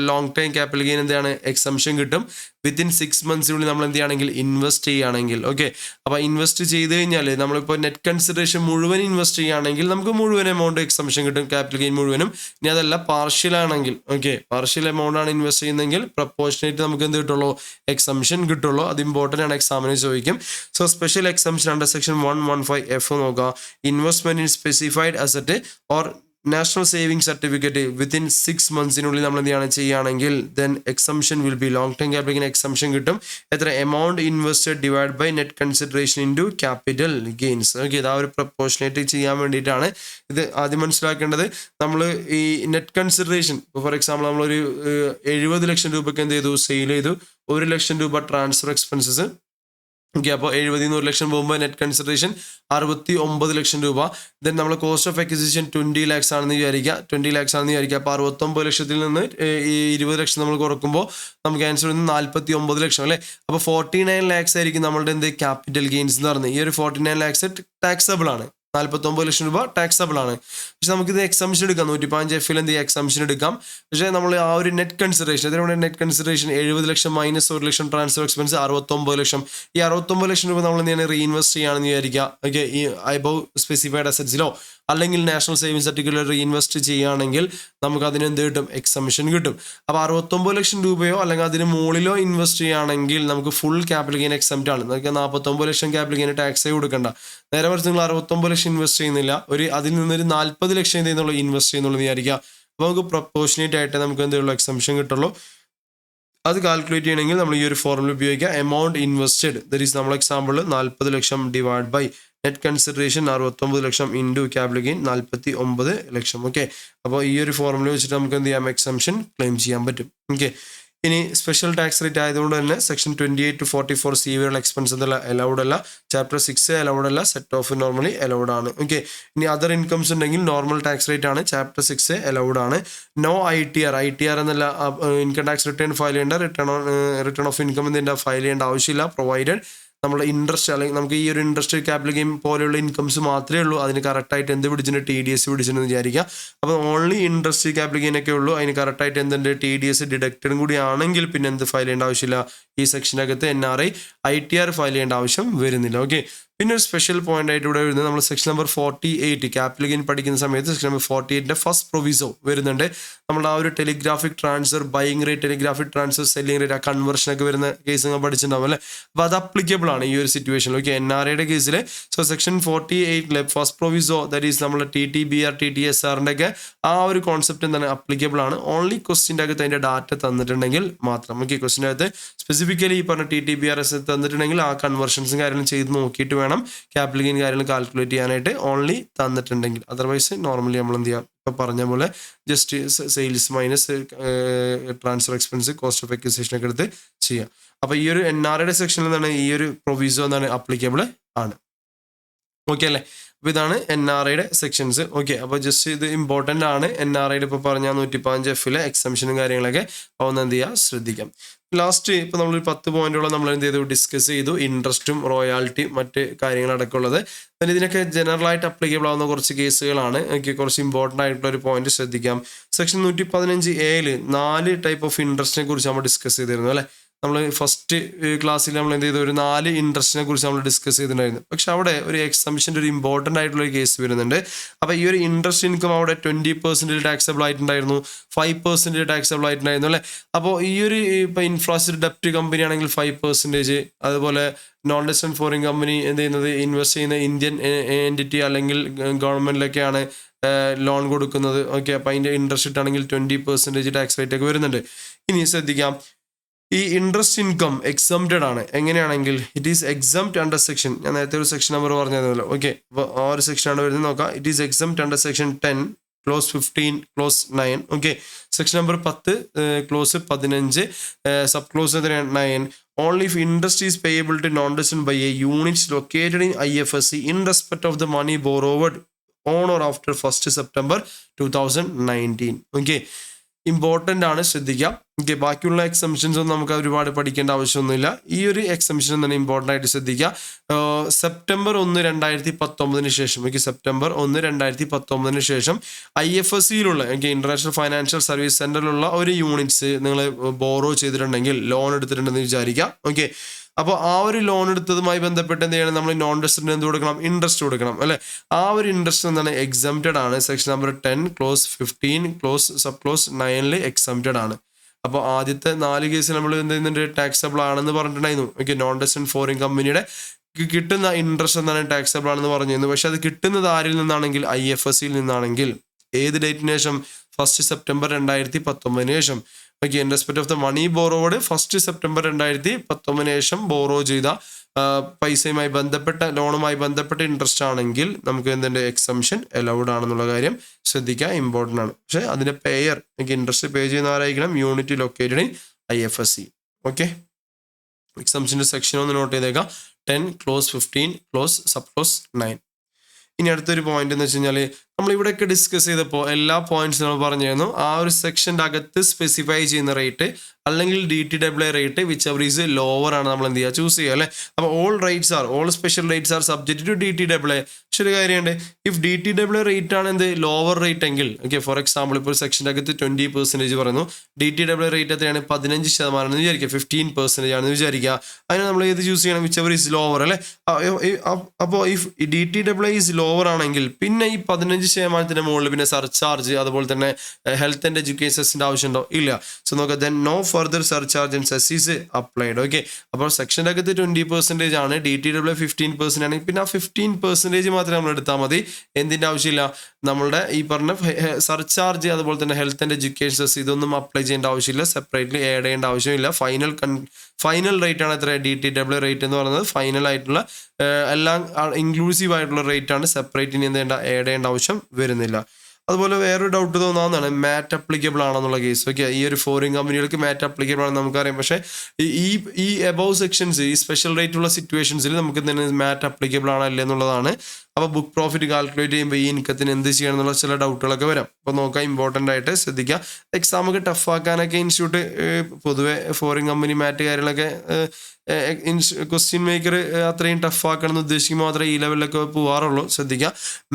ലോങ് ടൈം ക്യാപിറ്റൽ ഗെയിൻ എന്താണ്? എക്സംഷൻ കിട്ടും. വിത്തിൻ 6 months നമ്മൾ എന്ത് ചെയ്യുകയാണെങ്കിൽ? ഇൻവെസ്റ്റ് ചെയ്യുകയാണെങ്കിൽ. ഓക്കെ, അപ്പോൾ ഇൻവെസ്റ്റ് ചെയ്ത് കഴിഞ്ഞാൽ നമ്മളിപ്പോൾ നെറ്റ് കൺസിഡറേഷൻ മുഴുവൻ ഇൻവെസ്റ്റ് ചെയ്യുകയാണെങ്കിൽ നമുക്ക് മുഴുവൻ എമൗണ്ട് എക്സംഷൻ കിട്ടും, ക്യാപിറ്റൽ ഗെയിൻ മുഴുവനും. ഇനി അതല്ല പാർഷ്യൽ ആണെങ്കിൽ, ഓക്കെ, പാർഷ്യൽ എമൗണ്ട് ആണ് ഇൻവെസ്റ്റ് ചെയ്യുന്നതെങ്കിൽ പ്രപ്പോർഷനേറ്റ് നമുക്ക് എന്ത് കിട്ടുള്ളൂ? എക്സംഷൻ കിട്ടുള്ളൂ. അത് ഇമ്പോർട്ടൻ്റ് ആണ്, എക്സാമിന് ചോദിക്കും. So special exemption under section 115F നോക്കുക. Investment in specified asset or national saving certificate within 6 months നമ്മൾ എന്ത് ചെയ്യാണ് ചെയ്യുകയാണെങ്കിൽ then exemption will be long time capital exemption കിട്ടും. എത്ര? Amount invested divide by net consideration into capital gains. Okay, ഇത് ആ ഒരു പ്രപ്പോർഷനേറ്റ് ചെയ്യാൻ വേണ്ടിയിട്ടാണ് ഇത് ആദ്യം മനസ്സിലാക്കേണ്ടത്. നമ്മൾ ഈ നെറ്റ് കൺസിഡറേഷൻ ഫോർ എക്സാമ്പിൾ നമ്മളൊരു 70 ലക്ഷം രൂപയ്ക്ക് എന്ത് ചെയ്തു? സെയിൽ ചെയ്തു. 1 ലക്ഷം രൂപ ട്രാൻസ്ഫർ എക്സ്പെൻസസ്. ഓക്കെ, അപ്പോൾ 70 1 ലക്ഷം പോകുമ്പോൾ നെറ്റ് കൺസിഡറേഷൻ 69 ലക്ഷം രൂപ. ദെൻ നമ്മൾ കോസ്റ്റ് ഓഫ് അക്വിസിഷൻ 20 lakhs ആണെന്ന് വിചാരിക്കുക. 20 lakhs ആണെന്ന് വിചാരിക്കുക. അപ്പോൾ 69 ലക്ഷത്തിൽ നിന്ന് ഈ 20 ലക്ഷം നമ്മൾ കുറക്കുമ്പോൾ നമുക്ക് ആൻസർ വരുന്നത് 49 ലക്ഷം അല്ലേ. അപ്പോൾ 49 lakhs ആയിരിക്കും നമ്മളുടെ എന്ത്? ക്യാപിറ്റൽ ഗെയിൻസ് എന്ന് പറയുന്നത്. ഈ ഒരു 49 lakhs ടാക്സബിൾ ആണ്. 49 ലക്ഷം രൂപ ടാക്സബിൾ ആണ്. പക്ഷെ നമുക്കിത് എക്സംഷൻ എടുക്കാം. 115F എന്ത് ചെയ്യാം? എക്സംഷൻ എടുക്കാം. പക്ഷേ നമ്മൾ ആ ഒരു നെറ്റ് കൺസിഡറേഷൻ, അതിനുള്ള നെറ്റ് കൺസിഡറേഷൻ 70 ലക്ഷം മൈനസ് 1 ലക്ഷം ട്രാൻസ്ഫർ എക്സ്പെൻസ് 69 ലക്ഷം. ഈ 69 ലക്ഷം രൂപ നമ്മൾ എന്ത് ചെയ്യണം? റീഇൻവെസ്റ്റ് ചെയ്യുകയാണെന്ന് വിചാരിക്കുക. ഓക്കെ, ഈ അബവ് സ്പെസിഫൈഡ് അസറ്റ്സിലോ അല്ലെങ്കിൽ നാഷണൽ സേവിംഗ് സർട്ടിഫിക്കറ്റിൽ റീഇൻവെസ്റ്റ് ചെയ്യുകയാണെങ്കിൽ നമുക്ക് അതിന് എന്ത് കിട്ടും? എക്സംഷൻ കിട്ടും. അപ്പോൾ 69 ലക്ഷം രൂപയോ അല്ലെങ്കിൽ അതിന് മുകളിലോ ഇൻവെസ്റ്റ് ചെയ്യുകയാണെങ്കിൽ നമുക്ക് ഫുൾ ക്യാപിറ്റൽ ഗെയിൻ എക്സംപ്റ്റ് ആണ്. നമുക്ക് 49 ലക്ഷം ക്യാപിറ്റൽ ഗെയിൻ ടാക്സേ കൊടുക്കണ്ട. നേരെ മറിച്ച് നിങ്ങൾ 69 ലക്ഷം ഇൻവെസ്റ്റ് ചെയ്യുന്നില്ല, അതിൽ നിന്നൊരു 40 ലക്ഷം എന്തെയ്യുന്നുള്ളൂ? ഇൻവെസ്റ്റ് ചെയ്യുന്നുള്ളൂ വിചാരിക്കുക. അപ്പോൾ നമുക്ക് പ്രപ്പോർഷനേറ്റ് ആയിട്ട് നമുക്ക് എന്തുള്ളൂ? എക്സംഷൻ കിട്ടുള്ളൂ. അത് കാൽക്കുലേറ്റ് ചെയ്യണമെങ്കിൽ നമ്മൾ ഈ ഒരു ഫോർമുല ഉപയോഗിക്കുക. എമൗണ്ട് ഇൻവെസ്റ്റഡ് ദറ്റ് ഈസ് നമ്മൾ example 40 lakh divide by net consideration 69 lakh into capital gain 49 lakh. Okay, അപ്പോൾ ഈ ഒരു ഫോർമുല വെച്ചിട്ട് നമുക്ക് എന്ത് ചെയ്യാം? എക്സംഷൻ ക്ലെയിം ചെയ്യാൻ പറ്റും. ഓക്കെ, ഇനി സ്പെഷ്യൽ ടാക്സ് റേറ്റ് ആയതുകൊണ്ട് തന്നെ സെക്ഷൻ 28 to 44 C വരെയുള്ള എക്സ്പെൻസ് എന്നുള്ള അലൗഡ് അല്ല. ചാപ്റ്റർ 6 അലൗഡ് അല്ല. സെറ്റ് ഓഫ് നോർമലി അലൗഡ് ആണ്. ഓക്കെ, ഇനി അതർ ഇൻകംസ് ഉണ്ടെങ്കിൽ നോർമൽ ടാക്സ് റേറ്റ് ആണ്. ചാപ്റ്റർ 6 അലൗഡ് ആണ്. നോ ITR എന്നല്ല ഇൻകം ടാക്സ് റിട്ടേൺ ഫയൽ ചെയ്യേണ്ട. റിട്ടേൺ ഓഫ് ഇൻകം എന്തിൻ്റെ ഫയൽ ചെയ്യേണ്ട ആവശ്യമില്ല. പ്രൊവൈഡഡ് നമ്മൾ ഇൻട്രസ്റ്റ് അല്ലെങ്കിൽ നമുക്ക് ഈ ഒരു ഇൻട്രസ്റ്റ് ക്യാപിറ്റൽ ഗെയിൻ പോലെയുള്ള ഇൻകംസ് മാത്രമേ ഉള്ളൂ. അതിന് കറക്റ്റായിട്ട് എന്ത് പിടിച്ചിട്ടുണ്ട്? TDS പിടിച്ചിട്ടുണ്ടെന്ന് വിചാരിക്കുക. അപ്പോൾ ഓൺലി ഇൻട്രസ്റ്റ് ക്യാപിറ്റൽ ഗെയിൻ ഒക്കെ ഉള്ളൂ. അതിന് കറക്റ്റായിട്ട് എന്തുണ്ട്? TDS ഡിഡക്റ്റഡും കൂടി ആണെങ്കിൽ പിന്നെ എന്ത് ഫയൽ ചെയ്യേണ്ട ആവശ്യമില്ല. ഈ സെക്ഷനകത്ത് NRI ITR ഫയൽ ചെയ്യേണ്ട ആവശ്യം വരുന്നില്ല. ഓക്കെ, പിന്നെ ഒരു സ്പെഷ്യൽ പോയിന്റ് ആയിട്ട് ഇവിടെ വരുന്നത് നമ്മൾ സെക്ഷൻ നമ്പർ 48 ക്യാപിറ്റൽ ഗെയിൻ പഠിക്കുന്ന സമയത്ത് സെക്ഷൻ നമ്പർ 48 ഫസ്റ്റ് പ്രൊവിസോ വരുന്നുണ്ട്. നമ്മുടെ ആ ഒരു telegraphic transfer, buying rate, telegraphic transfer, selling rate, ആ കൺവേർഷൻ ഒക്കെ വരുന്ന കേസ് നിങ്ങൾ പഠിച്ചിട്ടുണ്ടാവും അല്ലേ. അപ്പോൾ അത് അപ്ലിക്കബിൾ ആണ് ഈ ഒരു സിറ്റുവേഷനിൽ. ഓക്കെ, NRIയുടെ കേസിൽ so section 48 first proviso that is നമ്മുടെ TTBR TTSRൻ്റെ ഒക്കെ ആ ഒരു കോൺസെപ്റ്റ് എന്താണ്? അപ്ലിക്കബിൾ ആണ്. ഓൺലി ക്വസ്റ്റിൻ്റെ അകത്ത് അതിൻ്റെ ഡാറ്റ തന്നിട്ടുണ്ടെങ്കിൽ മാത്രം. ഓക്കെ, ക്വസ്റ്റിൻ്റെ അകത്ത് സ്പെസിഫിക്കലി ഈ പറഞ്ഞ TTBRS തന്നിട്ടുണ്ടെങ്കിൽ ആ കൺവേർഷൻസും കാര്യങ്ങളും ചെയ്ത് നോക്കിയിട്ട് വേണം ക്യാപിറ്റൽ ഗെയിൻ കാര്യങ്ങൾ കാൽക്കുലേറ്റ് ചെയ്യാനായിട്ട്. ഓൺലി തന്നിട്ടുണ്ടെങ്കിൽ, അതർവൈസ് നോർമലി നമ്മൾ എന്ത് ചെയ്യാം? ഇപ്പോൾ പറഞ്ഞ പോലെ just sales minus transfer expense cost of acquisition ഒക്കെ എടുത്ത് ചെയ്യാം. അപ്പോൾ ഈ ഒരു NRIയുടെ സെക്ഷനിൽ നിന്നാണ് ഈ ഒരു പ്രൊവിസോ എന്താണ് അപ്ലിക്കബിൾ ആണ്. ഓക്കെ അല്ലേ? അപ്പോൾ ഇതാണ് NRIയുടെ സെക്ഷൻസ്. ഓക്കെ, അപ്പോൾ ജസ്റ്റ് ഇത് ഇമ്പോർട്ടൻ്റ് ആണ്. NRIയുടെ ഇപ്പോൾ പറഞ്ഞ 115Fലെ എക്സംഷനും കാര്യങ്ങളൊക്കെ ഒന്ന് എന്ത് ചെയ്യുക, ശ്രദ്ധിക്കാം. ലാസ്റ്റ് ഇപ്പോൾ നമ്മൾ 10 പോയിന്റോളം നമ്മൾ എന്ത് ചെയ്തു, ഡിസ്കസ് ചെയ്തു. ഇൻട്രസ്റ്റും റോയാലിറ്റിയും മറ്റ് കാര്യങ്ങളടക്കമുള്ളത്. പിന്നെ ഇതിനൊക്കെ ജനറലായിട്ട് അപ്ലിക്കബിൾ ആവുന്ന കുറച്ച് കേസുകളാണ്. ഓക്കെ, കുറച്ച് ഇമ്പോർട്ടൻ്റ് ആയിട്ടുള്ള ഒരു പോയിന്റ് ശ്രദ്ധിക്കാം. സെക്ഷൻ 115A 4 ടൈപ്പ് ഓഫ് ഇൻട്രസ്റ്റിനെ കുറിച്ച് നമ്മൾ ഡിസ്കസ് ചെയ്തിരുന്നു അല്ലേ? നമ്മൾ ഫസ്റ്റ് ക്ലാസ്സിൽ നമ്മൾ എന്ത് ചെയ്തു, ഒരു 4 ഇൻട്രസ്റ്റിനെ കുറിച്ച് നമ്മൾ ഡിസ്കസ് ചെയ്തിട്ടുണ്ടായിരുന്നു. പക്ഷെ അവിടെ ഒരു എക്സംഷൻ്റെ ഒരു ഇമ്പോർട്ടൻ്റ് ആയിട്ടുള്ള ഒരു കേസ് വരുന്നുണ്ട്. അപ്പോൾ ഈ ഒരു ഇൻട്രസ്റ്റ് ഇൻകം അവിടെ 20% ടാക്സബിൾ ആയിട്ടുണ്ടായിരുന്നു, 5% ടാക്സബിൾ ആയിട്ടുണ്ടായിരുന്നു അല്ലേ? അപ്പോൾ ഈ ഒരു ഇപ്പോൾ ഇൻഫ്രാസ്ട്രക്ചർ ഡെപ്റ്റ് കമ്പനി ആണെങ്കിൽ 5%, അതുപോലെ നോൺ റെസിഡന്റ് ഫോറിൻ കമ്പനി എന്ത് ചെയ്യുന്നത്, ഇൻവെസ്റ്റ് ചെയ്യുന്ന ഇന്ത്യൻ എൻറ്റിറ്റി അല്ലെങ്കിൽ ഗവൺമെൻറ്റിലൊക്കെയാണ് ലോൺ കൊടുക്കുന്നത്. ഓക്കെ, അപ്പോൾ അതിൻ്റെ ഇൻട്രസ്റ്റ് ഇട്ടാണെങ്കിൽ 20% ടാക്സ് റേറ്റ് ഒക്കെ വരുന്നുണ്ട്. ഇനി ശ്രദ്ധിക്കാം, ഈ ഇൻട്രസ്റ്റ് ഇൻകം എക്സംപ്റ്റഡ് ആണ്. എങ്ങനെയാണെങ്കിൽ it is exempt under section, ഞാൻ നേരത്തെ ഒരു സെക്ഷൻ നമ്പർ പറഞ്ഞിരുന്നല്ലോ. ഓക്കെ, അപ്പോൾ ആ ഒരു സെക്ഷനാണ് വരുന്നത്. നോക്കാം, it is exempt under section 10 clause 15 clause 9. Okay, section number 10 clause 15 sub clause 9 only if interest is payable to non resident by a units located in IFSC in respect of the money borrowed on or after 1 September 2019. Okay, important ആണ്, ശ്രദ്ധിക്കാം. ഓക്കെ, ബാക്കിയുള്ള എക്സംഷൻസ് ഒന്നും നമുക്ക് ഒരുപാട് പഠിക്കേണ്ട ആവശ്യമൊന്നുമില്ല. ഈ ഒരു എക്സംഷൻ തന്നെ ഇമ്പോർട്ടൻ്റ് ആയിട്ട് ശ്രദ്ധിക്കുക. September 1, 2019 ശേഷം, ഓക്കെ, September 1, 2019 ശേഷം IFSCയിലുള്ള ഇന്റർനാഷണൽ ഫൈനാൻഷ്യൽ സർവീസ് സെന്ററിലുള്ള ഒരു യൂണിറ്റ്സ് നിങ്ങൾ ബോറോ ചെയ്തിട്ടുണ്ടെങ്കിൽ, ലോൺ എടുത്തിട്ടുണ്ടെന്ന് വിചാരിക്കുക. ഓക്കെ, അപ്പോൾ ആ ഒരു ലോൺ എടുത്തതുമായി ബന്ധപ്പെട്ട് എന്ത് ചെയ്യണം, നമ്മൾ നോൺ റെസിഡന്റ് എന്ത് കൊടുക്കണം, ഇൻട്രസ്റ്റ് കൊടുക്കണം അല്ലേ? ആ ഒരു ഇൻട്രസ്റ്റ് എന്താണ്, എക്സംപ്റ്റഡ് ആണ്. Section number 10 clause 15 close sub clause 9 exempted ആണ്. അപ്പോൾ ആദ്യത്തെ 4 കേസിൽ നമ്മൾ എന്ത് ചെയ്യുന്നുണ്ട്, ടാക്സബിൾ ആണെന്ന് പറഞ്ഞിട്ടുണ്ടായിരുന്നു. ഓക്കെ, നോൺ റെസിഡന്റ് ഫോറിൻ കമ്പനിയുടെ കിട്ടുന്ന ഇൻട്രസ്റ്റ് എന്താണ് ടാക്സബിൾ ആണെന്ന് പറഞ്ഞിരുന്നു. പക്ഷെ അത് കിട്ടുന്നത് ആരിൽ നിന്നാണെങ്കിൽ, IFSCയിൽ നിന്നാണെങ്കിൽ ഏത് ഡേറ്റിന് ശേഷം, 1 September 2019 ശേഷം. Okay, in respect of the money borrowed 1 September 2019 ശേഷം ബോറോ ചെയ്ത പൈസയുമായി ബന്ധപ്പെട്ട ലോണുമായി ബന്ധപ്പെട്ട ഇൻട്രസ്റ്റ് ആണെങ്കിൽ നമുക്ക് എന്തിൻ്റെ എക്സംഷൻ അലൗഡ് ആണെന്നുള്ള കാര്യം ശ്രദ്ധിക്കുക, ഇമ്പോർട്ടൻ്റ് ആണ്. പക്ഷേ അതിൻ്റെ പേയർ ഇൻട്രസ്റ്റ് പേ ചെയ്യുന്ന ആരായിരിക്കണം, unit located in IFSC. Okay, എക്സംഷൻ്റെ സെക്ഷൻ ഒന്ന് നോട്ട് ചെയ്തേക്കാം, 10 ക്ലോസ് 15 ക്ലോസ് സബ് ക്ലോസ് 9. ഇനി അടുത്തൊരു പോയിന്റ് എന്ന് വെച്ച് കഴിഞ്ഞാൽ, നമ്മളിവിടെയൊക്കെ ഡിസ്കസ് ചെയ്തപ്പോൾ എല്ലാ പോയിന്റ്സ് നമ്മൾ പറഞ്ഞിരുന്നു. ആ ഒരു സെക്ഷൻ്റെ അകത്ത് സ്പെസിഫൈ ചെയ്യുന്ന റേറ്റ് അല്ലെങ്കിൽ DTAA rate whichever is lower ആണ് നമ്മൾ എന്ത് ചെയ്യുക, ചൂസ് ചെയ്യുക അല്ലേ? അപ്പോൾ all special rates are subject to DTAA. പക്ഷെ ഒരു കാര്യമുണ്ട്, ഇഫ് DTAA റേറ്റ് ആണ് എന്ത് ലോവർ റേറ്റ് എങ്കിൽ, ഓക്കെ, ഫോർ എക്സാമ്പിൾ ഇപ്പോൾ സെക്ഷൻ്റെ അകത്ത് 20% പറയുന്നു, DTAA റേറ്റ് എത്രയാണ്, 15% എന്ന് വിചാരിക്കുക, 15% ആണെന്ന് വിചാരിക്കുക. അതിന് നമ്മൾ ഏത് ചൂസ് ചെയ്യണം, വിച്ച് എവർ ഈസ് ലോവർ അല്ലേ? അപ്പോൾ ഇഫ് DTAA ഈസ് ലോവർ ആണെങ്കിൽ പിന്നെ ഈ 15% മുകളിൽ പിന്നെ സർചാർജ് അതുപോലെ തന്നെ ഹെൽത്ത് ആൻഡ് എഡ്യൂക്കേഷൻസിൻ്റെ ആവശ്യമുണ്ടോ, ഇല്ല. സോ നോക്കുക, then no further surcharge and cess is applied. Okay, അപ്പോൾ സെക്ഷൻ്റെ അകത്ത് 20% ആണ്, DTAA 15% ആണെങ്കിൽ പിന്നെ ആ 15% മാത്രമേ നമ്മൾ എടുത്താൽ മതി. എന്തിൻ്റെ ആവശ്യമില്ല, നമ്മളുടെ ഈ പറഞ്ഞ സർചാർജ് അതുപോലെ തന്നെ ഹെൽത്ത് ആൻഡ് എഡ്യൂക്കേഷൻ സെസ് ഇതൊന്നും അപ്ലൈ ചെയ്യേണ്ട ആവശ്യമില്ല, സെപ്പറേറ്റ്ലി ആഡ് ചെയ്യേണ്ട ആവശ്യമില്ല. ഫൈനൽ റേറ്റ് ആണ് എത്ര, DTAA റേറ്റ് എന്ന് പറയുന്നത് ഫൈനൽ ആയിട്ടുള്ള എല്ലാം ഇൻക്ലൂസീവ് ആയിട്ടുള്ള റേറ്റ് ആണ്, സെപ്പറേറ്റ് ഇനി എന്ത് ആഡ് ചെയ്യേണ്ട ആവശ്യം വരുന്നില്ല. അതുപോലെ വേറൊരു ഡൗട്ട് തോന്നാവുന്നതാണ്, മാറ്റ് അപ്ലിക്കബിൾ ആണെന്നുള്ള കേസ്. ഓക്കെ, ഈ ഒരു ഫോറിൻ കമ്പനികൾക്ക് മാറ്റ് അപ്ലിക്കബിൾ ആണെന്ന് നമുക്കറിയാം. പക്ഷേ ഈ എബവ് സെക്ഷൻസ്, ഈ സ്പെഷ്യൽ റേറ്റ് ഉള്ള സിറ്റുവേഷൻസിൽ നമുക്ക് തന്നെ മാറ്റ് അപ്ലിക്കബിൾ ആണല്ലേ എന്നുള്ളതാണ്. അപ്പോൾ ബുക്ക് പ്രോഫിറ്റ് കാൽക്കുലേറ്റ് ചെയ്യുമ്പോൾ ഈ ഇൻകത്തിന് എന്ത് ചെയ്യണം എന്നുള്ള ചില ഡൗട്ടുകളൊക്കെ വരാം. അപ്പോൾ നോക്കാം, ഇമ്പോർട്ടൻ്റ് ആയിട്ട് ശ്രദ്ധിക്കുക. എക്സാമൊക്കെ ടഫ് ആക്കാനൊക്കെ ഇൻസ്റ്റിറ്റ്യൂട്ട് പൊതുവെ ഫോറിൻ കമ്പനി മാറ്റ് കാര്യങ്ങളൊക്കെ ക്വസ്റ്റ്യൻ മേക്കർ അത്രയും ടഫ് ആക്കണം എന്ന് ഉദ്ദേശിക്കുമ്പോൾ മാത്രമേ ഈ ലെവലിലൊക്കെ പോകാറുള്ളൂ. ശ്രദ്ധിക്കുക,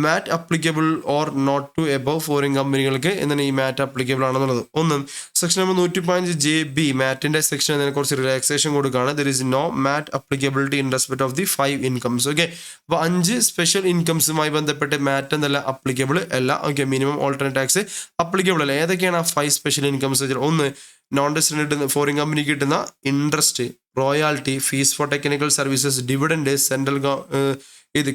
MAT applicable or not to above foreign കമ്പനികൾക്ക് എന്താണ് ഈ മാറ്റ് അപ്ലിക്കബിൾ ആണെന്നുള്ളത്. ഒന്ന്, സെക്ഷൻ നമ്പർ 115JB മാറ്റിൻ്റെ സെക്ഷൻ അതിനെ കുറച്ച് റിലാക്സേഷൻ കൊടുക്കുകയാണ്. There is no MAT applicability in respect of the 5 incomes. Okay, അപ്പോൾ 5 സ്പെഷ്യൽ ഇൻകംസുമായി ബന്ധപ്പെട്ട് മാറ്റ് എന്നല്ല അപ്ലിക്കബിൾ അല്ല. Okay, minimum alternate tax applicable അല്ല. ഏതൊക്കെയാണ് ആ 5 സ്പെഷ്യൽ ഇൻകംസ്? ഒന്ന്, നോൺ റെസിഡന്റ് ഫോറിൻ കമ്പനി കിട്ടുന്ന interest, royalty, fee for technical services, dividend, central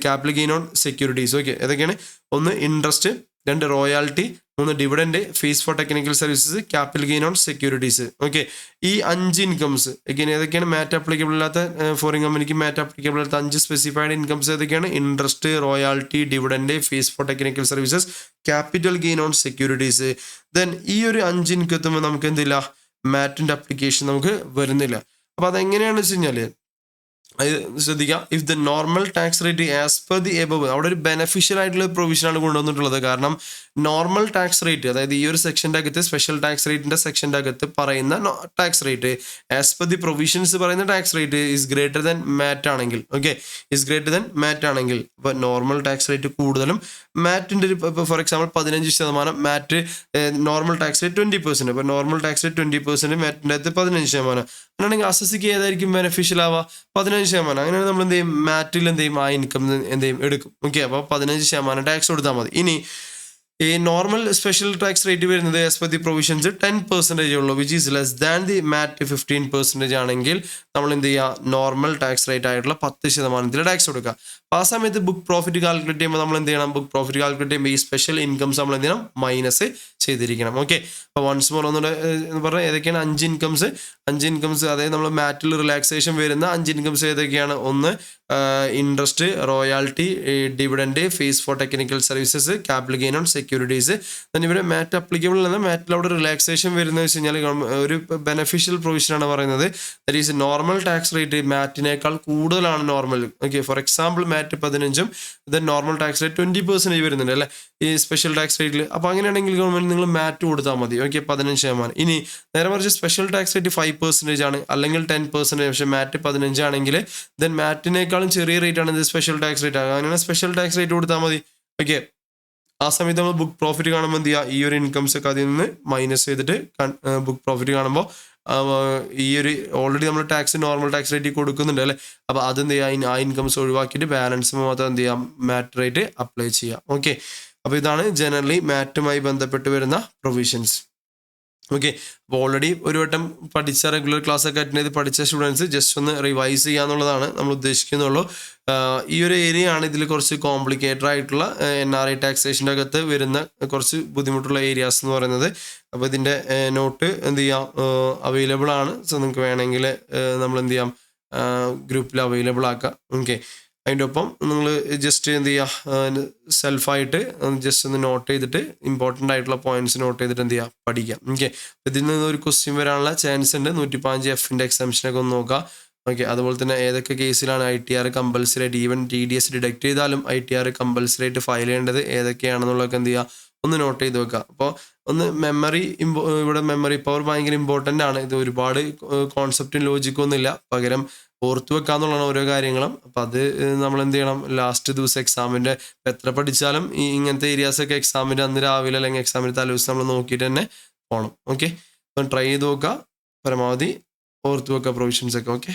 capital gain on securities. Okay, ഏതൊക്കെയാണ്? ഒന്ന് interest, 2 royalty, 3 dividend, fees for technical services, capital gain on securities. Okay, ഈ 5 ഇൻകംസ് എങ്ങനെ ഏതൊക്കെയാണ് മാറ്റ് അപ്ലിക്കബിൾ അല്ലാത്ത ഫോറിൻ കമ്പനിക്ക് മാറ്റ് അപ്ലിക്കബിൾ അല്ലാത്ത 5 സ്പെസിഫൈഡ് ഇൻകംസ് ഏതൊക്കെയാണ്? Interest, royalty, dividend, fees for technical services, capital gain on securities. Then ഈ ഒരു 5 ഇൻകം എത്തുമ്പോൾ നമുക്ക് എന്തില്ല, മാറ്റിൻ്റെ അപ്ലിക്കേഷൻ നമുക്ക് വരുന്നില്ല. അപ്പോൾ അതെങ്ങനെയാണെന്ന് വെച്ച് കഴിഞ്ഞാൽ ശ്രദ്ധിക്കുക, if the normal tax rate as per the above, അവിടെ ഒരു ബെനഫിഷ്യൽ ആയിട്ടുള്ള പ്രൊവിഷനാണ് കൊണ്ടുവന്നിട്ടുള്ളത്. കാരണം നോർമൽ ടാക്സ് റേറ്റ്, അതായത് ഈ ഒരു സെക്ഷൻ്റെ അകത്ത് സ്പെഷ്യൽ ടാക്സ് റേറ്റിൻ്റെ സെക്ഷൻ്റെ അകത്ത് പറയുന്ന tax rate as per the provisions പറയുന്ന tax rate is greater than MAT ആണെങ്കിൽ, okay, is greater than MAT ആണെങ്കിൽ, ഇപ്പോൾ നോർമൽ ടാക്സ് റേറ്റ് കൂടുതലും മാറ്റിൻ്റെ ഒരു, ഇപ്പോൾ for example 15% MAT, normal tax rate 20%, ഇപ്പോൾ നോർമൽ ടാക്സ് റേറ്റ് 20%, മാറ്റിൻ്റെ അകത്ത് 15%. അങ്ങനെയാണെങ്കിൽ അസസിക്ക് ഏതായിരിക്കും ബെനഫിഷ്യൽ ആവുക? 15%. അങ്ങനെയാണ് നമ്മൾ എന്ത് ചെയ്യും, മാറ്റിൽ എന്ത് ചെയ്യും, ആ ഇൻകം എന്ത് ചെയ്യും, എടുക്കും. ഓക്കെ, അപ്പോൾ 15% ടാക്സ് കൊടുത്താൽ മതി. ഇനി ഈ നോർമൽ സ്പെഷ്യൽ ടാക്സ് റേറ്റ് വരുന്നത് ആസ് പെർ ദി പ്രൊവിഷൻസ് 10% ഉള്ളൂ, which is less than the MAT 15% ആണെങ്കിൽ നമ്മൾ എന്ത് ചെയ്യുക, നോർമൽ ടാക്സ് റേറ്റ് ആയിട്ടുള്ള 10% ടാക്സ് കൊടുക്കുക. അപ്പോൾ ആ സമയത്ത് ബുക്ക് പ്രോഫിറ്റ് കാൽക്കുലേറ്റ് ചെയ്യുമ്പോൾ നമ്മൾ എന്ത് ചെയ്യണം, ബുക്ക് പ്രോഫിറ്റ് കാൽക്കുലേറ്റ് ചെയ്യുമ്പോൾ ഈ സ്പെഷ്യൽ ഇൻകംസ് നമ്മൾ എന്ത് ചെയ്യണം, മൈനസ് ചെയ്തിരിക്കണം. ഓക്കെ, അപ്പോൾ വൺസ് മോർ ഒന്നുകൂടെ എന്ന് പറഞ്ഞാൽ ഏതൊക്കെയാണ് 5 ഇൻകംസ്, അതായത് നമ്മൾ മാറ്റിൽ റിലാക്സേഷൻ വരുന്ന 5 ഇൻകംസ് ഏതൊക്കെയാണ്? ഒന്ന് interest, royalty, dividend, fees for technical services, capital gain on securities. then ഇവിടെ മാറ്റ് അപ്ലിക്കബിൾ എന്ന മാറ്റിൽ അവിടെ റിലാക്സേഷൻ വരുന്നത് വെച്ച് കഴിഞ്ഞാൽ ഒരു ബെനഫിഷ്യൽ പ്രൊവിഷനാണ് പറയുന്നത്. That is normal tax rate മാറ്റിനേക്കാൾ കൂടുതലാണ് നോർമൽ. ഓക്കെ, ഫോർ എക്സാമ്പിൾ മാറ്റ് 15ഉം ദെൻ നോർമൽ ടാക്സ് റേറ്റ് 20% വരുന്നുണ്ട് അല്ലേ ഈ സ്പെഷ്യൽ ടാക്സ് റേറ്റിൽ. അപ്പോൾ അങ്ങനെയാണെങ്കിൽ ഗവൺമെന്റ് നിങ്ങൾ മാറ്റ് കൊടുത്താൽ മതി. ഓക്കെ, 15%. ഇനി നേരെ മറിച്ച് സ്പെഷ്യൽ ടാക്സ് റേറ്റ് 5% ആണ്, അല്ലെങ്കിൽ 10%, പക്ഷേ മാറ്റ് 15 ആണെങ്കിൽ ദെൻ മാറ്റിനേക്കാളും ചെറിയ റേറ്റ് ആണ് ഇത് സ്പെഷ്യൽ ടാക്സ് റേറ്റ്. അങ്ങനെയാണ് സ്പെഷ്യൽ ടാക്സ് റേറ്റ് കൊടുത്താൽ മതി. ഓക്കെ, ആ സമയത്ത് നമ്മൾ ബുക്ക് പ്രോഫിറ്റ് കാണുമ്പോൾ എന്ത് ചെയ്യുക, ഈ ഒരു ഇൻകംസ് ഒക്കെ അതിൽ നിന്ന് മൈനസ് ചെയ്തിട്ട് ബുക്ക് പ്രോഫിറ്റ് കാണുമ്പോൾ ഈ ഒരു ഓൾറെഡി നമ്മൾ ടാക്സ് നോർമൽ ടാക്സ് റേറ്റ് കൊടുക്കുന്നുണ്ട് അല്ലേ, അപ്പോൾ അതെന്ത് ചെയ്യുക, ആ ഇൻകംസ് ഒഴിവാക്കിയിട്ട് ബാലൻസ് മാത്രം എന്ത് ചെയ്യാം, മാറ്റ് റേറ്റ് അപ്ലൈ ചെയ്യാം. ഓക്കെ, അപ്പോൾ ഇതാണ് ജനറലി മാറ്റുമായി ബന്ധപ്പെട്ട് വരുന്ന പ്രൊവിഷൻസ്. ഓക്കെ, അപ്പോൾ ഓൾറെഡി ഒരു വട്ടം പഠിച്ച റെഗുലർ ക്ലാസ് ഒക്കെ അറ്റൻഡ് ചെയ്ത് പഠിച്ച സ്റ്റുഡൻസ് ജസ്റ്റ് ഒന്ന് റിവൈസ് ചെയ്യാന്നുള്ളതാണ് നമ്മൾ ഉദ്ദേശിക്കുന്നുള്ളൂ. ഈ ഒരു ഏരിയ ആണ് ഇതിൽ കുറച്ച് കോംപ്ലിക്കേറ്റഡ് ആയിട്ടുള്ള NRI ടാക്സേഷൻ്റെ അകത്ത് വരുന്ന കുറച്ച് ബുദ്ധിമുട്ടുള്ള ഏരിയാസ് എന്ന് പറയുന്നത്. അപ്പോൾ ഇതിൻ്റെ നോട്ട് എന്ത് ചെയ്യാം, അവൈലബിൾ ആണ്. സോ നിങ്ങൾക്ക് വേണമെങ്കിൽ നമ്മൾ എന്ത് ചെയ്യാം, ഗ്രൂപ്പിൽ അവൈലബിൾ ആക്കാം. ഓക്കെ, അതിൻ്റെ ഒപ്പം നിങ്ങൾ ജസ്റ്റ് എന്ത് ചെയ്യുക, സെൽഫായിട്ട് ജസ്റ്റ് ഒന്ന് നോട്ട് ചെയ്തിട്ട് ഇമ്പോർട്ടൻ്റ് ആയിട്ടുള്ള പോയിന്റ്സ് നോട്ട് ചെയ്തിട്ട് എന്ത് ചെയ്യുക, പഠിക്കാം. ഓക്കെ, ഇതിൽ നിന്ന് ഒരു ക്വസ്റ്റ്യൻ വരാനുള്ള ചാൻസ് ഉണ്ട്. 115F എക്സാമിഷനൊക്കെ ഒന്ന് നോക്കുക. ഓക്കെ, അതുപോലെ തന്നെ ഏതൊക്കെ കേസിലാണ് ITR കമ്പൽസറി ആയിട്ട്, ഈവൻ TDS ഡിഡക്ട് ചെയ്താലും ITR കമ്പൽസറി ആയിട്ട് ഫയൽ ചെയ്യേണ്ടത് ഏതൊക്കെയാണെന്നുള്ളതൊക്കെ എന്ത് ചെയ്യുക, ഒന്ന് നോട്ട് ചെയ്ത് വെക്കുക. അപ്പോൾ ഒന്ന് ഇവിടെ മെമ്മറി പവർ ഭയങ്കര ഇമ്പോർട്ടൻ്റ് ആണ്. ഇത് ഒരുപാട് കോൺസെപ്റ്റും ലോജിക്കും ഇല്ല, പകരം ഓർത്ത് വെക്കാന്നുള്ളതാണ് ഓരോ കാര്യങ്ങളും. അപ്പം അത് നമ്മൾ എന്ത് ചെയ്യണം, ലാസ്റ്റ് ദിവസം എക്സാമിൻ്റെ എത്ര പഠിച്ചാലും ഈ ഇങ്ങനത്തെ ഏരിയാസൊക്കെ എക്സാമിൻ്റെ അന്ന് രാവിലെ അല്ലെങ്കിൽ എക്സാമിൻ്റെ തലേദിവസം നമ്മൾ നോക്കിയിട്ട് തന്നെ പോകണം. ഓക്കെ, അപ്പം ട്രൈ ചെയ്ത് നോക്കുക, പരമാവധി ഓർത്ത് വെക്കുക പ്രൊവിഷൻസ് ഒക്കെ. ഓക്കെ.